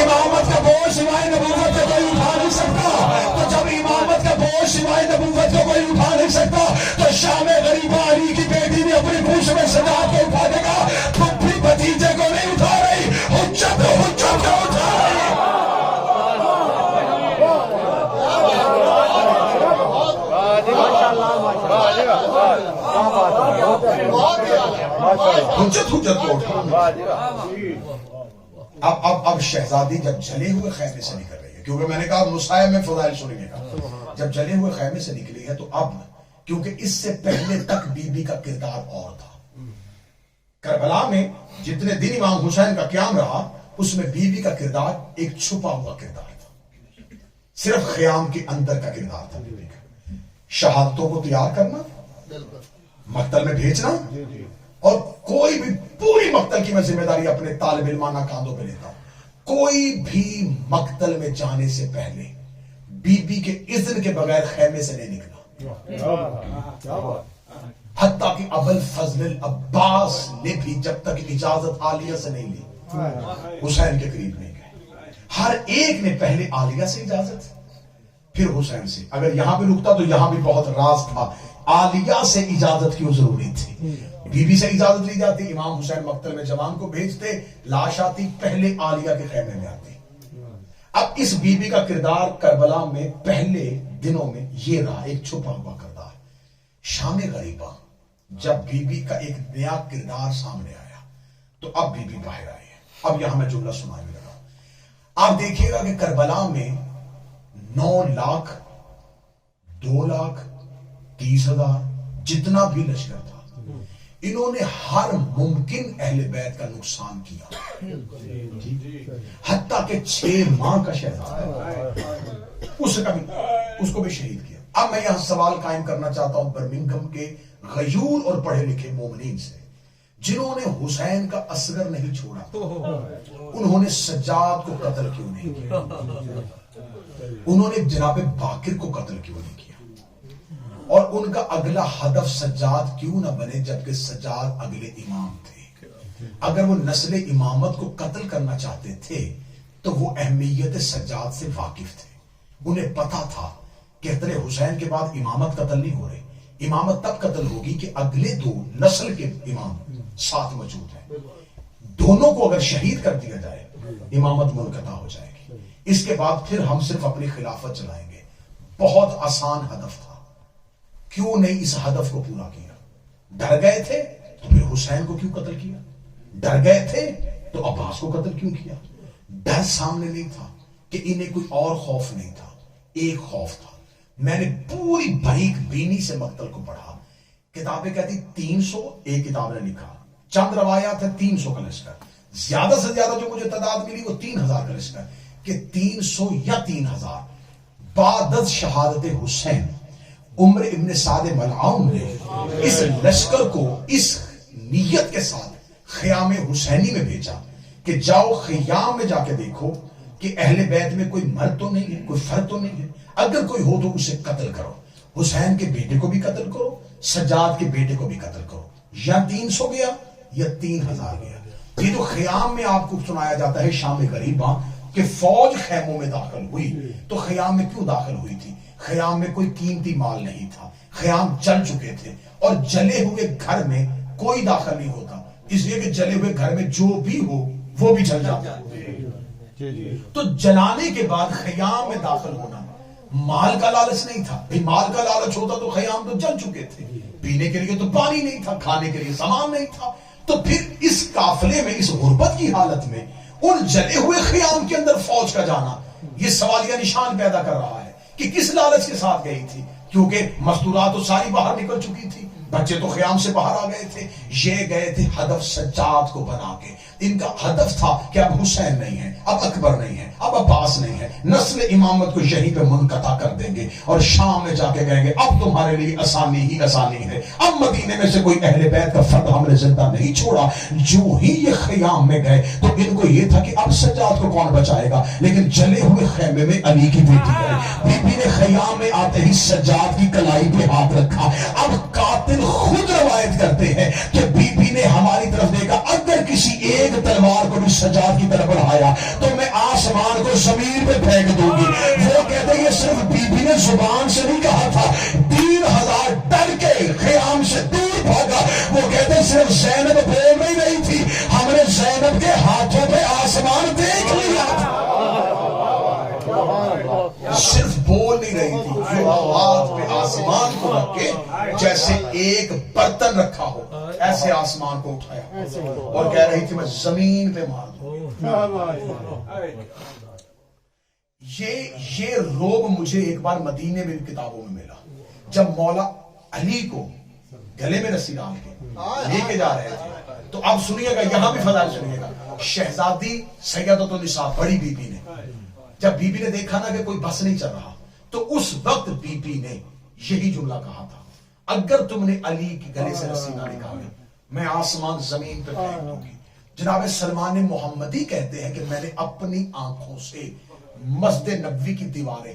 امامت کا بوجھ سوائے نبوت کو کوئی اٹھا نہیں سکتا. تو جب امامت کا بوجھ سوائے نبوت کو کوئی اٹھا نہیں سکتا تو شام غریبہ علی کی بیٹی نے اپنی پوچھ میں سجاد کو اٹھا دے گا. پھپھی بھتیجے کو نہیں اٹھا رہی، حجت کو اٹھا رہی. اب شہزادی جب جلے ہوئے خیمے سے نکل رہی ہے، کیونکہ میں نے کہا مصائب میں فضائل سننے کا، جب جلے ہوئے خیمے سے نکلی ہے تو اب کیونکہ اس سے پہلے تک بی بی کا کردار اور تھا. کربلا میں جتنے دن امام حسین کا قیام رہا اس میں بی بی کا کردار ایک چھپا ہوا کردار تھا، صرف خیام کے اندر کا کردار تھا. بی بی کا شہادتوں کو تیار کرنا، مقتل میں بھیجنا، اور کوئی بھی پوری مقتل کی میں ذمہ داری اپنے طالب علمانہ کاندھوں پہ لیتا ہوں. کوئی بھی مقتل میں جانے سے پہلے بی بی کے اذن کے بغیر خیمے سے نہیں نکلا. حتیٰ کہ ابو الفضل العباس نے بھی جب تک اجازت عالیہ سے نہیں لی حسین کے قریب نہیں گئے. ہر ایک نے پہلے عالیہ سے اجازت پھر حسین سے. اگر یہاں پہ رکتا تو یہاں بھی بہت راز تھا. عالیہ سے اجازت کیوں ضروری تھی؟ بی بی سے اجازت لی جاتی، امام حسین مقتل میں جوان کو بھیجتے، لاش آتی، پہلے عالیہ کے خیمے میں آتی. اب اس بی بی کا کردار کربلا میں پہلے دنوں میں یہ رہا، ایک چھپا ہوا کردار. شام غریبہ جب بی بی کا ایک نیا کردار سامنے آیا تو اب بی بی باہر آئی ہے. اب یہاں میں جملہ سنانے لگا. آپ دیکھیے گا کہ کربلا میں 9 لاکھ 2 لاکھ 30,000 جتنا بھی لشکر تھا، انہوں نے ہر ممکن اہل بیت کا نقصان کیا. حتیٰ کہ 6 ماہ کا شہزادہ اس کو بھی شہید کیا. اب میں یہاں سوال قائم کرنا چاہتا ہوں برمنگھم کے غیور اور پڑھے لکھے مومنین سے، جنہوں نے حسین کا اصغر نہیں چھوڑا، انہوں نے سجاد کو قتل کیوں نہیں کیا؟ انہوں نے جناب باقر کو قتل کیوں نہیں کیا؟ اور ان کا اگلا ہدف سجاد کیوں نہ بنے جبکہ سجاد اگلے امام تھے؟ اگر وہ نسل امامت کو قتل کرنا چاہتے تھے تو وہ اہمیت سجاد سے واقف تھے، انہیں پتا تھا کہ قتل حسین کے بعد امامت قتل نہیں ہو رہی، امامت تب قتل ہوگی کہ اگلے دو نسل کے امام ساتھ موجود ہیں، دونوں کو اگر شہید کر دیا جائے امامت منقطع ہو جائے گی، اس کے بعد پھر ہم صرف اپنی خلافت چلائیں گے۔ بہت آسان ہدف تھا، کیوں نہیں اس ہدف کو پورا کیا؟ ڈر گئے تھے تو پھر حسین کو کیوں قتل کیا؟ ڈر گئے تھے تو عباس کو قتل کیوں کیا؟ ڈر سامنے نہیں تھا کہ انہیں کوئی اور خوف نہیں تھا، ایک خوف تھا۔ میں نے پوری باریک بینی سے مقتل کو پڑھا، کتابیں کہتی 300، ایک کتاب نے لکھا چند روایات ہے 300 کا لشکر، زیادہ سے زیادہ جو مجھے تعداد ملی وہ 3000 کا لشکر، کہ 300 یا 3000 بعد شہادت حسین عمر ابن سعد ملعون نے اس لشکر کو اس نیت کے ساتھ خیام حسینی میں بھیجا کہ جاؤ خیام میں جا کے دیکھو کہ اہل بیت میں کوئی مرد تو نہیں ہے، کوئی فرد تو نہیں ہے، اگر کوئی ہو تو اسے قتل کرو، حسین کے بیٹے کو بھی قتل کرو، سجاد کے بیٹے کو بھی قتل کرو، یا 300 گیا یا 3000 گیا۔ یہ تو خیام میں آپ کو سنایا جاتا ہے شام غریباں کہ فوج خیموں میں داخل ہوئی، تو خیام میں کیوں داخل ہوئی تھی؟ خیام میں کوئی قیمتی مال نہیں تھا، خیام جل چکے تھے، اور جلے ہوئے گھر میں کوئی داخل نہیں ہوتا، اس لیے کہ جلے ہوئے گھر میں جو بھی ہو وہ بھی جل جاتا۔ تو جلانے کے بعد خیام میں داخل ہونا مال کا لالچ نہیں تھا، مال کا لالچ ہوتا تو خیام تو جل چکے تھے، پینے کے لیے تو پانی نہیں تھا، کھانے کے لیے سامان نہیں تھا، تو پھر اس قافلے میں اس غربت کی حالت میں ان جلے ہوئے خیام کے اندر فوج کا جانا یہ سوالیہ نشان پیدا کر رہا ہے کہ کس لالچ کے ساتھ گئی تھی، کیونکہ مستورات تو ساری باہر نکل چکی تھی، بچے تو خیام سے باہر آ گئے تھے، یہ گئے تھے ہدف سجاد کو بنا کے۔ ان کا ہدف تھا کہ اب حسین نہیں ہے، اب اکبر نہیں ہے، اب عباس نہیں ہے، نسل امامت کو یہیں پہ منقطع کر دیں گے اور شام میں جا کے کہیں گے اب تمہارے لیے آسانی ہی آسانی ہے، اب مدینے میں سے کوئی اہل بیت کا فرد ہم نے زندہ نہیں چھوڑا۔ جو ہی یہ خیام میں گئے تو ان کو یہ تھا کہ اب سجاد کو کون بچائے گا، لیکن جلے ہوئے خیمے میں علی کی بیٹی ہے، بی بی نے خیام میں آتے ہی سجاد کی کلائی پہ ہاتھ رکھا۔ اب قاتل خود روایت کرتے ہیں کہ بی بی نے ہماری طرف دیکھا، اگر کسی ایک تلوار کو بھی سجاد کی طرف بڑھایا تو میں آسمان کو زمین پہ پھینک دوں گی۔ وہ کہتے ہیں یہ صرف بی بی نے زبان سے نہیں کہا تھا، 3000 ڈر کے خیام سے دور بھاگا۔ وہ کہتے ہیں صرف زینب بول نہیں رہی تھی، ہم نے زینب کے ہاتھوں پہ آسمان دیکھ لیا تھا، صرف بول نہیں رہی تھی، جو ہاتھ پہ آسمان کو رکھ کے جیسے ایک برتن رکھا ہو ایسے آسمان کو اٹھایا اور کہہ رہی تھی میں زمین پہ مار دوں۔ یہ روب مجھے ایک بار مدینے میں کتابوں میں ملا، جب مولا علی کو گلے میں رسی ڈال کے لے کے جا رہے تھے۔ تو اب سنیے گا، یہاں بھی فضائل سنیے گا۔ شہزادی سیدۃ النساء بڑی بی بی نے جب بی بی نے دیکھا نا کہ کوئی بس نہیں چل رہا تو اس وقت بی بی نے یہی جملہ کہا تھا، اگر تم نے علی کی گلے سے رسی نہ نکالی میں آسمان زمین پہ پھینک دوں گی۔ جناب سلمان محمدی کہتے ہیں کہ میں نے اپنی آنکھوں سے مسجد نبوی کی دیواریں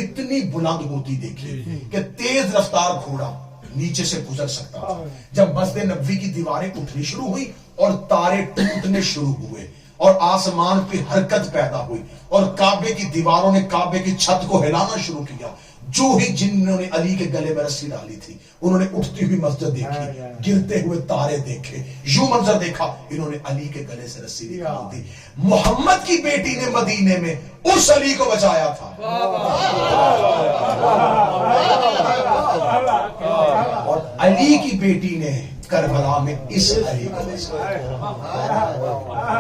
اتنی بلند ہوتی دیکھی کہ تیز رفتار گھوڑا نیچے سے گزر سکتا تھا۔ جب مسجد نبوی کی دیواریں اٹھنی شروع ہوئی اور تارے ٹوٹنے شروع ہوئے اور آسمان پہ حرکت پیدا ہوئی اور کعبے کی دیواروں نے کعبے کی چھت کو ہلانا شروع کیا، جو ہی جنہوں نے علی کے گلے میں رسی ڈالی تھی انہوں نے اٹھتی ہوئی مسجد دیکھی، گرتے ہوئے تارے دیکھے، یوں منظر دیکھا، انہوں نے علی کے گلے سے رسی نکال دی۔ محمد کی بیٹی نے مدینے میں اس علی کو بچایا تھا، اور علی کی بیٹی نے کربلا میں اس علی کو بچایا۔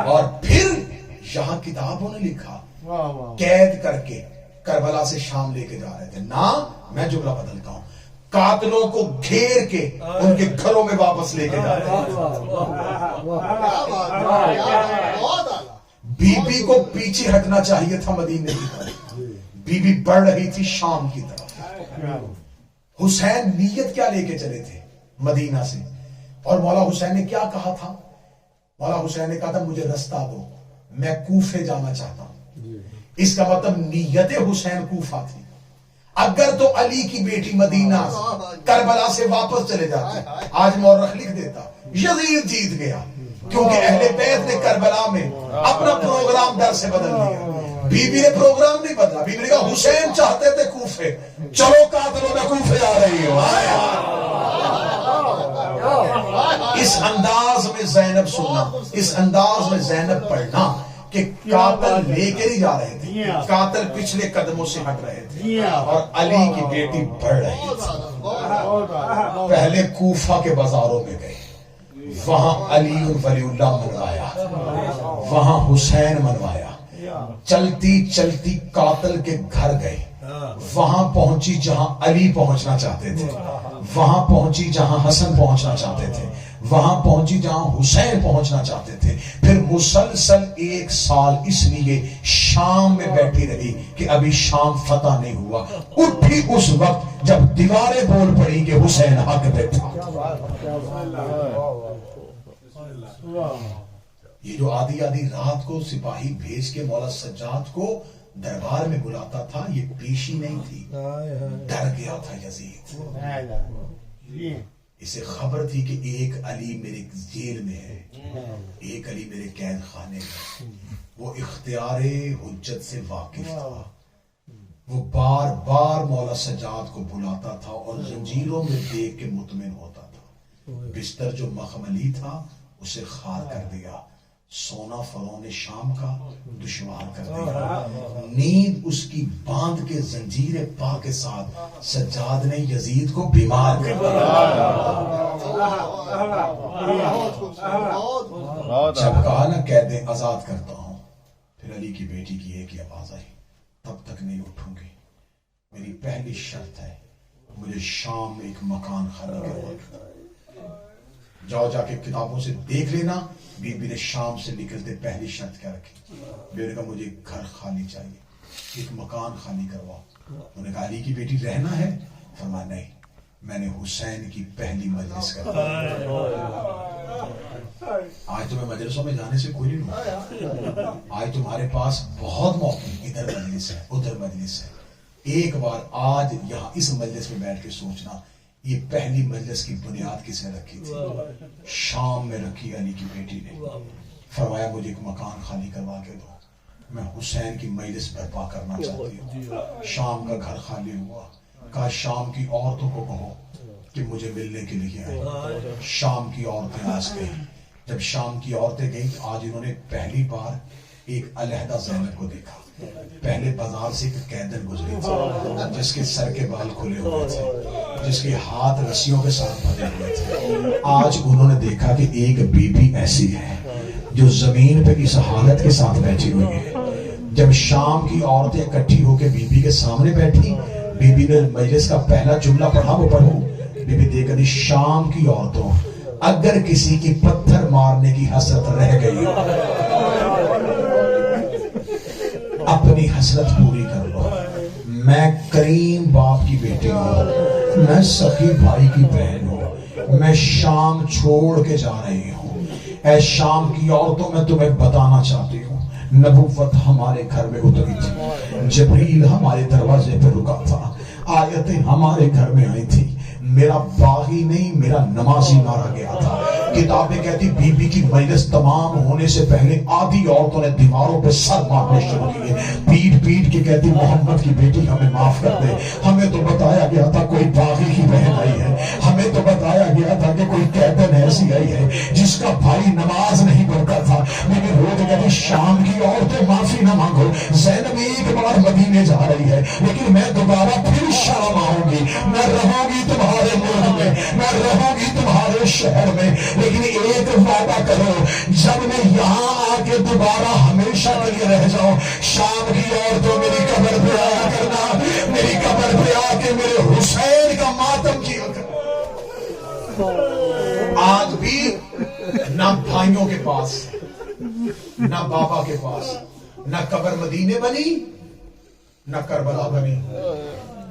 اور پھر یہاں کتابوں نے لکھا قید کر کے کربلا سے شام لے کے جا رہے تھے، نہ میں جملہ بدلتا ہوں، قاتلوں کو گھیر کے ان کے گھروں میں واپس لے کے جا رہے تھے۔ بی بی کو پیچھے ہٹنا چاہیے تھا مدینے کی طرف، بی بی بڑھ رہی تھی شام کی طرف، حسین نیت کیا لے کے چلے تھے مدینہ سے، اور مولا حسین نے کیا کہا تھا؟ مولا حسین نے کہا تھا مجھے رستہ دو، میں کوفے جانا چاہتا ہوں۔ اس کا مطلب نیت حسین کوفہ تھی۔ اگر تو علی کی بیٹی مدینہ کربلا سے واپس چلے جاتے، آج مورخ لکھ دیتا یزید جیت گیا، کیونکہ اہل بیت نے کربلا میں اپنا پروگرام در سے بدل دیا۔ بی بی نے پروگرام نہیں بدلا، بی بی نے کہا حسین چاہتے تھے کوفے، چلو قاتلوں میں کوفے آ رہی ہو۔ اس انداز میں زینب سننا، اس انداز میں زینب پڑھنا کہ قاتل لے کے نہیں جا رہے تھے، قاتل پچھلے قدموں سے ہٹ رہے تھے اور علی کی بیٹی بڑھ رہی تھی۔ پہلے کوفہ کے بازاروں میں گئے، وہاں علی ولی اللہ منوایا، وہاں حسین منوایا، چلتی چلتی قاتل کے گھر گئے، وہاں پہنچی جہاں علی پہنچنا چاہتے تھے، وہاں پہنچی جہاں حسن پہنچنا چاہتے تھے، وہاں پہنچی جہاں حسین پہنچنا چاہتے تھے۔ پھر مسلسل 1 سال اس لیے شام میں بیٹھی رہی کہ ابھی شام فتح نہیں ہوا، اٹھی اس وقت جب دیواریں بول پڑی کہ حسین حق پہ تھا۔ یہ جو آدھی رات کو سپاہی بھیج کے مولا سجاد کو دربار میں بلاتا تھا، یہ پیشی نہیں تھی، ڈر گیا تھا یزید۔ اسے خبر تھی کہ ایک علی میرے جیل میں ہے، ایک علی میرے قید خانے میں۔ وہ اختیار حجت سے واقف تھا، وہ بار بار مولا سجاد کو بلاتا تھا اور زنجیروں میں دیکھ کے مطمئن ہوتا تھا۔ بستر جو مخملی تھا اسے خار کر دیا، سونا فرعون شام کا دشوار کر دیا، نیند اس کی باندھ کے زنجیر پا کے ساتھ سجاد نے یزید کو بیمار کر دیا۔ جب کہا نا قید آزاد کرتا ہوں، پھر علی کی بیٹی کی ایک ہی آواز آئی، تب تک نہیں اٹھوں گی، میری پہلی شرط ہے مجھے شام میں ایک مکان خالی کروا۔ جاؤ جا کے کتابوں سے دیکھ لینا، بی بی نے شام سے نکلتے پہلی شرط کیا رکھی؟ بیوی نے کہا مجھے گھر خالی چاہیے، ایک مکان خالی کرواؤ۔ انہوں نے کہا علی کی بیٹی رہنا ہے؟ فرمایا نہیں، میں نے حسین کی پہلی مجلس کرنا۔ آج تمہیں مجلسوں میں جانے سے کوئی نہیں روکتا، آج تمہارے پاس بہت موقع، ادھر مجلس ہے ادھر مجلس ہے۔ ایک بار آج یہاں اس مجلس میں بیٹھ کے سوچنا، یہ پہلی مجلس کی بنیاد کس نے رکھی تھی؟ شام میں رکھی علی کی بیٹی نے۔ فرمایا مجھے ایک مکان خالی کروا کے دو، میں حسین کی مجلس برپا کرنا چاہتی ہوں۔ شام کا گھر خالی ہوا، کہا شام کی عورتوں کو کہو کہ مجھے ملنے کے لیے آئے۔ شام کی عورتیں آج گئی، جب شام کی عورتیں گئیں تو آج انہوں نے پہلی بار ایک علیحدہ زینب کو دیکھا۔ پہلے بازار سے ایک قیدن گزری تھی جس کے سر کے بال کھلے ہوئے تھے، جس کے ہاتھ رسیوں کے ساتھ بندھے ہوئے تھے۔ آج انہوں نے دیکھا کہ ایک بی بی ایسی ہے جو زمین پہ اس حالت کے ساتھ بیٹھی ہوئی ہے۔ جب شام کی عورتیں اکٹھی ہو کے بی بی کے سامنے بیٹھی، بی بی نے مجلس کا پہلا جملہ پڑھا، وہ پڑھو۔ بی بی دیکھ دی شام کی عورتوں، اگر کسی کی پتھر مارنے کی حسرت رہ گئی اپنی حسرت پوری کر لو، میں کریم باپ کی بیٹی ہوں، میں سخی بھائی کی بہن ہوں، میں شام چھوڑ کے جا رہی ہوں۔ اے شام کی عورتوں، میں تمہیں بتانا چاہتی ہوں، نبوت ہمارے گھر میں اتری تھی، جبریل ہمارے دروازے پہ رکا تھا، آیتیں ہمارے گھر میں آئی تھی، میرا باغی نہیں میرا نمازی مارا گیا تھا۔ کتابیں کہتی بی بی کی مجلس تمام ہونے سے پہلے آدھی عورتوں نے دیواروں پہ سر مارنے شروع کیے، پیٹ پیٹ کے کہتی محمد کی بیٹی ہمیں معاف کر دے، ہمیں تو بتایا گیا تھا کوئی باغی کی بہن آئی ہے، ہمیں تو بتایا گیا تھا کہ کوئی قیدن ایسی آئی ہے جس کا بھائی نماز نہیں پڑھتا تھا۔ لیکن روز کہتی شام کی عورتیں معافی نہ مانگو، زینب ایک بار مدینے جا رہی ہے لیکن میں دوبارہ پھر شام آؤں گی، میں رہوں گی تمہارے ملک میں، میں رہوں گی تمہارے شہر میں، لیکن ایک وعدہ کرو، جب میں یہاں آ کے دوبارہ ہمیشہ کے لیے رہ جاؤں، شام کی عورتوں میری قبر پہ آیا کرنا، میری قبر پہ آ کے میرے حسین کا ماتم کیا کرنا۔ آج بھی نہ بھائیوں کے پاس، نہ بابا کے پاس، نہ قبر مدینے بنی، نہ کربلا بنی،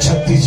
36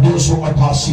288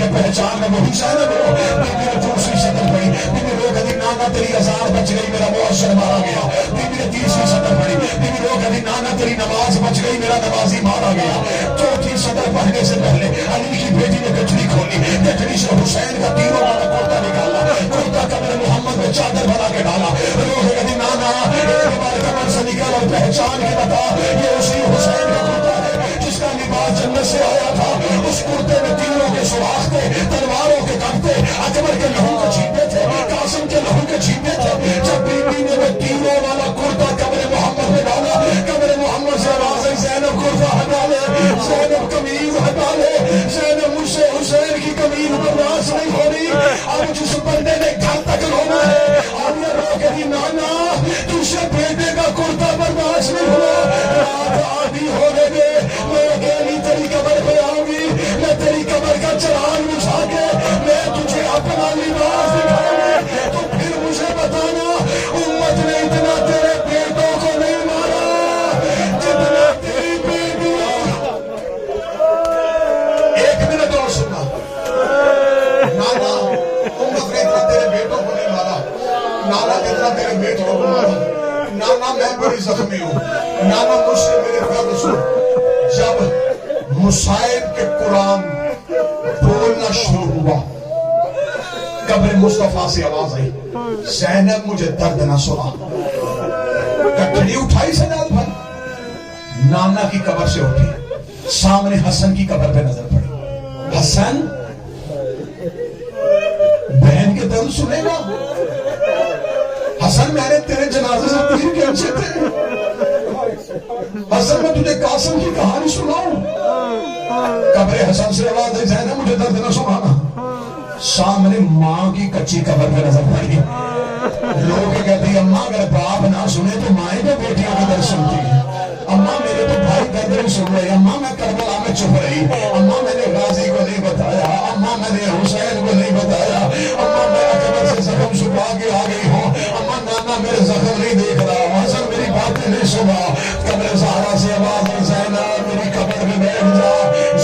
کے پہچان میں وہی زینب ہو. بی بی نے دوسری سطر پڑھی. بی بی رو کہتی نانا تیری اذان بچ گئی میرا مؤذن مارا گیا. بی بی نے تیسری سطر پڑھی. بی بی رو کہتی نانا تیری نماز بچ گئی میرا نمازی مارا گیا. چوتھی سطر پڑھنے سے پہلے علی کی بیٹی نے گٹھڑی کھولی. گٹھڑی سے حسین کا تینوں والا کرتا نکالا. کرتا قبر محمد میں چادر بنا کے ڈالا. رو کہتی نانا ایک بار قبر سے نکل اور پہچان کے بتا یہ اسی حسین کا کرتا ہے جس کا لباس جنت سے آیا تھا. اس کرتے میں تینوں کے سوراخ تھے, تلواروں کے کٹ تھے, اکبر کے لہو کے چھینٹے تھے, قاسم کے لہو کے چھینٹے تھے. جب بی بی نے وہ تینوں والا کرتا قبر محمد میں ڈالا, قبر محمد سے آواز آئی زینب کرتا ہٹا لے, زینب قمیض ہٹا لے, زینب مجھ سے حسین کی قمیض برداشت نہیں ہو رہی. اب جس بندے نے گھر تک رونا ہے اب یہ رو کہتی نانا تجھے بیٹے کا کرتا برداشت نہیں ہوا. رات آدھی ہونے دے, میں اکیلی تیری قبر پہ آؤں گی. میں تیری قبر کا چراغ بجھا کے میں تجھے اپنا لباس دکھاؤں گی. تو پھر مجھے بتانا امت نے اتنا تیرے بیٹوں کو نہیں مارا جتنا تیری بیٹیاں. ایک منٹ اور سننا. نانا امت نے اتنا تیرے بیٹوں کو نہیں مارا, نانا کتنا تیرے بیٹوں کو مارا. نانا میں بڑی زخمی ہوں, نانا مجھ سے میرے درد سن. جب مصائب کے قرآن بولنا شروع ہوا قبر مصطفیٰ سے آواز آئی زینب مجھے درد نہ سنا. گٹھڑی اٹھائی سجاد بھائی, نانا کی قبر سے اٹھی, سامنے حسن کی قبر پہ نظر پڑی. حسن بہن کے درد سنے گا. حسن میں نے تیرے جنازے سے تیر کے اچھے تھے. حسن میں تجھے قاسم کی کہانی سناؤں. قبر حسن سے آواز آئی زینب مجھے درد نہ سنانا. سامنے ماں کی کچی قبر پہ نظر پڑی. لوگ کہتی اماں اگر باپ نہ سنے تو مائیں تو بیٹیوں کا درد سنتی ہے. اماں میرے تو بھائی درد نہیں سن رہے. اماں میں کربلا میں چھپ رہی. اماں میں نے غازی کو نہیں بتایا. اماں میں نے حسین کو نہیں بتایا. اماں میں اکبر سے زخم چھپا کے آ گئی ہوں. اماں نانا میرے زخم نہیں دیکھ رہا. حسن میری باتیں نہیں سنا. قبر زہرا سے آواز آئی زینب میری قبر میں بیٹھ جا.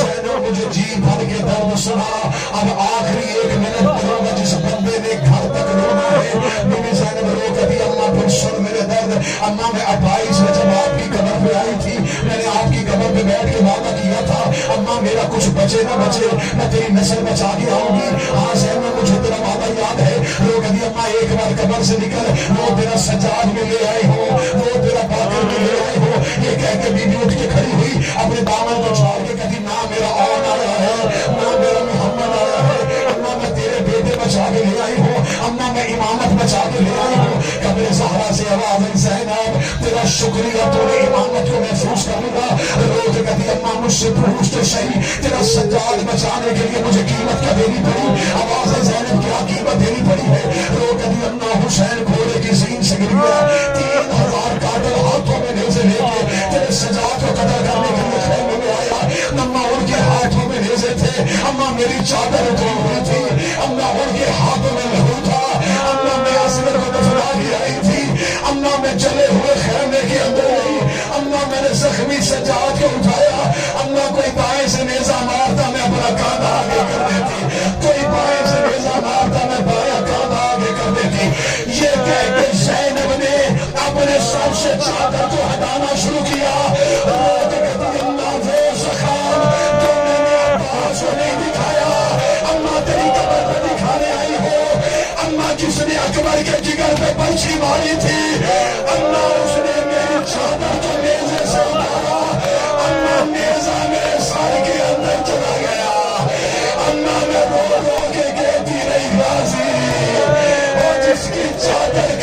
زینب مجھے جی بھر کے درد سنا. اب آخری ایک منٹ کروں گا جس بندے نے گھر تک رونا ہے. بی بی زینب رو کہتی اماں پھر سن میرے درد. اماں میں 28 میں جب آپ کی قبر پہ آئی تھی میں نے آپ کی قبر پہ بیٹھ کے وعدہ کیا تھا اماں میرا کچھ بچے نہ بچے میں تیری نسل بچا کے آؤں گی. ہاں زینب مجھے تیرا وعدہ یاد ہے. رو کہتی اماں ایک بار قبر سے نکل, وہ تیرا سجاد میں لے آئے ہو, وہ تیرا باقر میں لے آئے ہو. یہ کہہ کے بی بی اٹھ کے کھڑی ہوئی اپنے دامن کو چھاڑ کے کہتی نہ میرا آن آیا ہے, نہ میرا محمد آیا ہے. اماں میں تیرے بیٹے بچا کے لے آئی ہوں. اماں میں امامت بچا کے لے آئی ہوں. قبر زہرا سے آواز آئی زینب تیرا شکریہ تو نے امامت کو محفوظ کروں گا. روز کہتی اماں مجھ سے پوچھ تو صحیح تیرا سجاد بچانے کے لیے مجھے قیمت کیا دینی پڑی. آواز ہے زینب کیا قیمت دینی پڑی ہے. رو کہتی اماں حسین گھوڑے کی زین سے گر گیا. 3000 قاتل ہاتھوں میں نیزے لے کے تیرے سجاد کو قتل کرنے کے لیے خیمے میں آیا. اماں ان کے ہاتھوں میں نیزے تھے. اماں میری چادر اتری ہوئی تھی. اماں ان کے ہاتھوں میں لہو تھا. اماں میں اصغر کو دفنا کے آئی تھی. اماں میں جلے ہوئے خیمے کے اندر گئی. اماں میں نے زخمی سجاد کو اٹھایا. اماں کوئی بائیں سے نیزہ مارتا میں اپنا کاندھا آگے کر دیتی. کوئی بائیں سے نیزہ مارتا میں بایاں کاندھا آگے کر دیتی. یہ کہہ کے زینب نے اپنے سر سے چادر کو ہٹانا شروع کیا. روز کہتی اللہ وہ زخم جو میں نے عباس کو نہیں دکھایا اماں تیری قبر پہ دکھانے آئی ہو. اماں جس نے اکبر کے جگر پہ پرچھی ماری تھی اماں اس نے میری چادر کو نیزے سے اتارا. اماں نیزہ میرے سر کے اندر چلا گیا. اماں میں رو رو کے کہتی رہی غازی اور جس کی چادر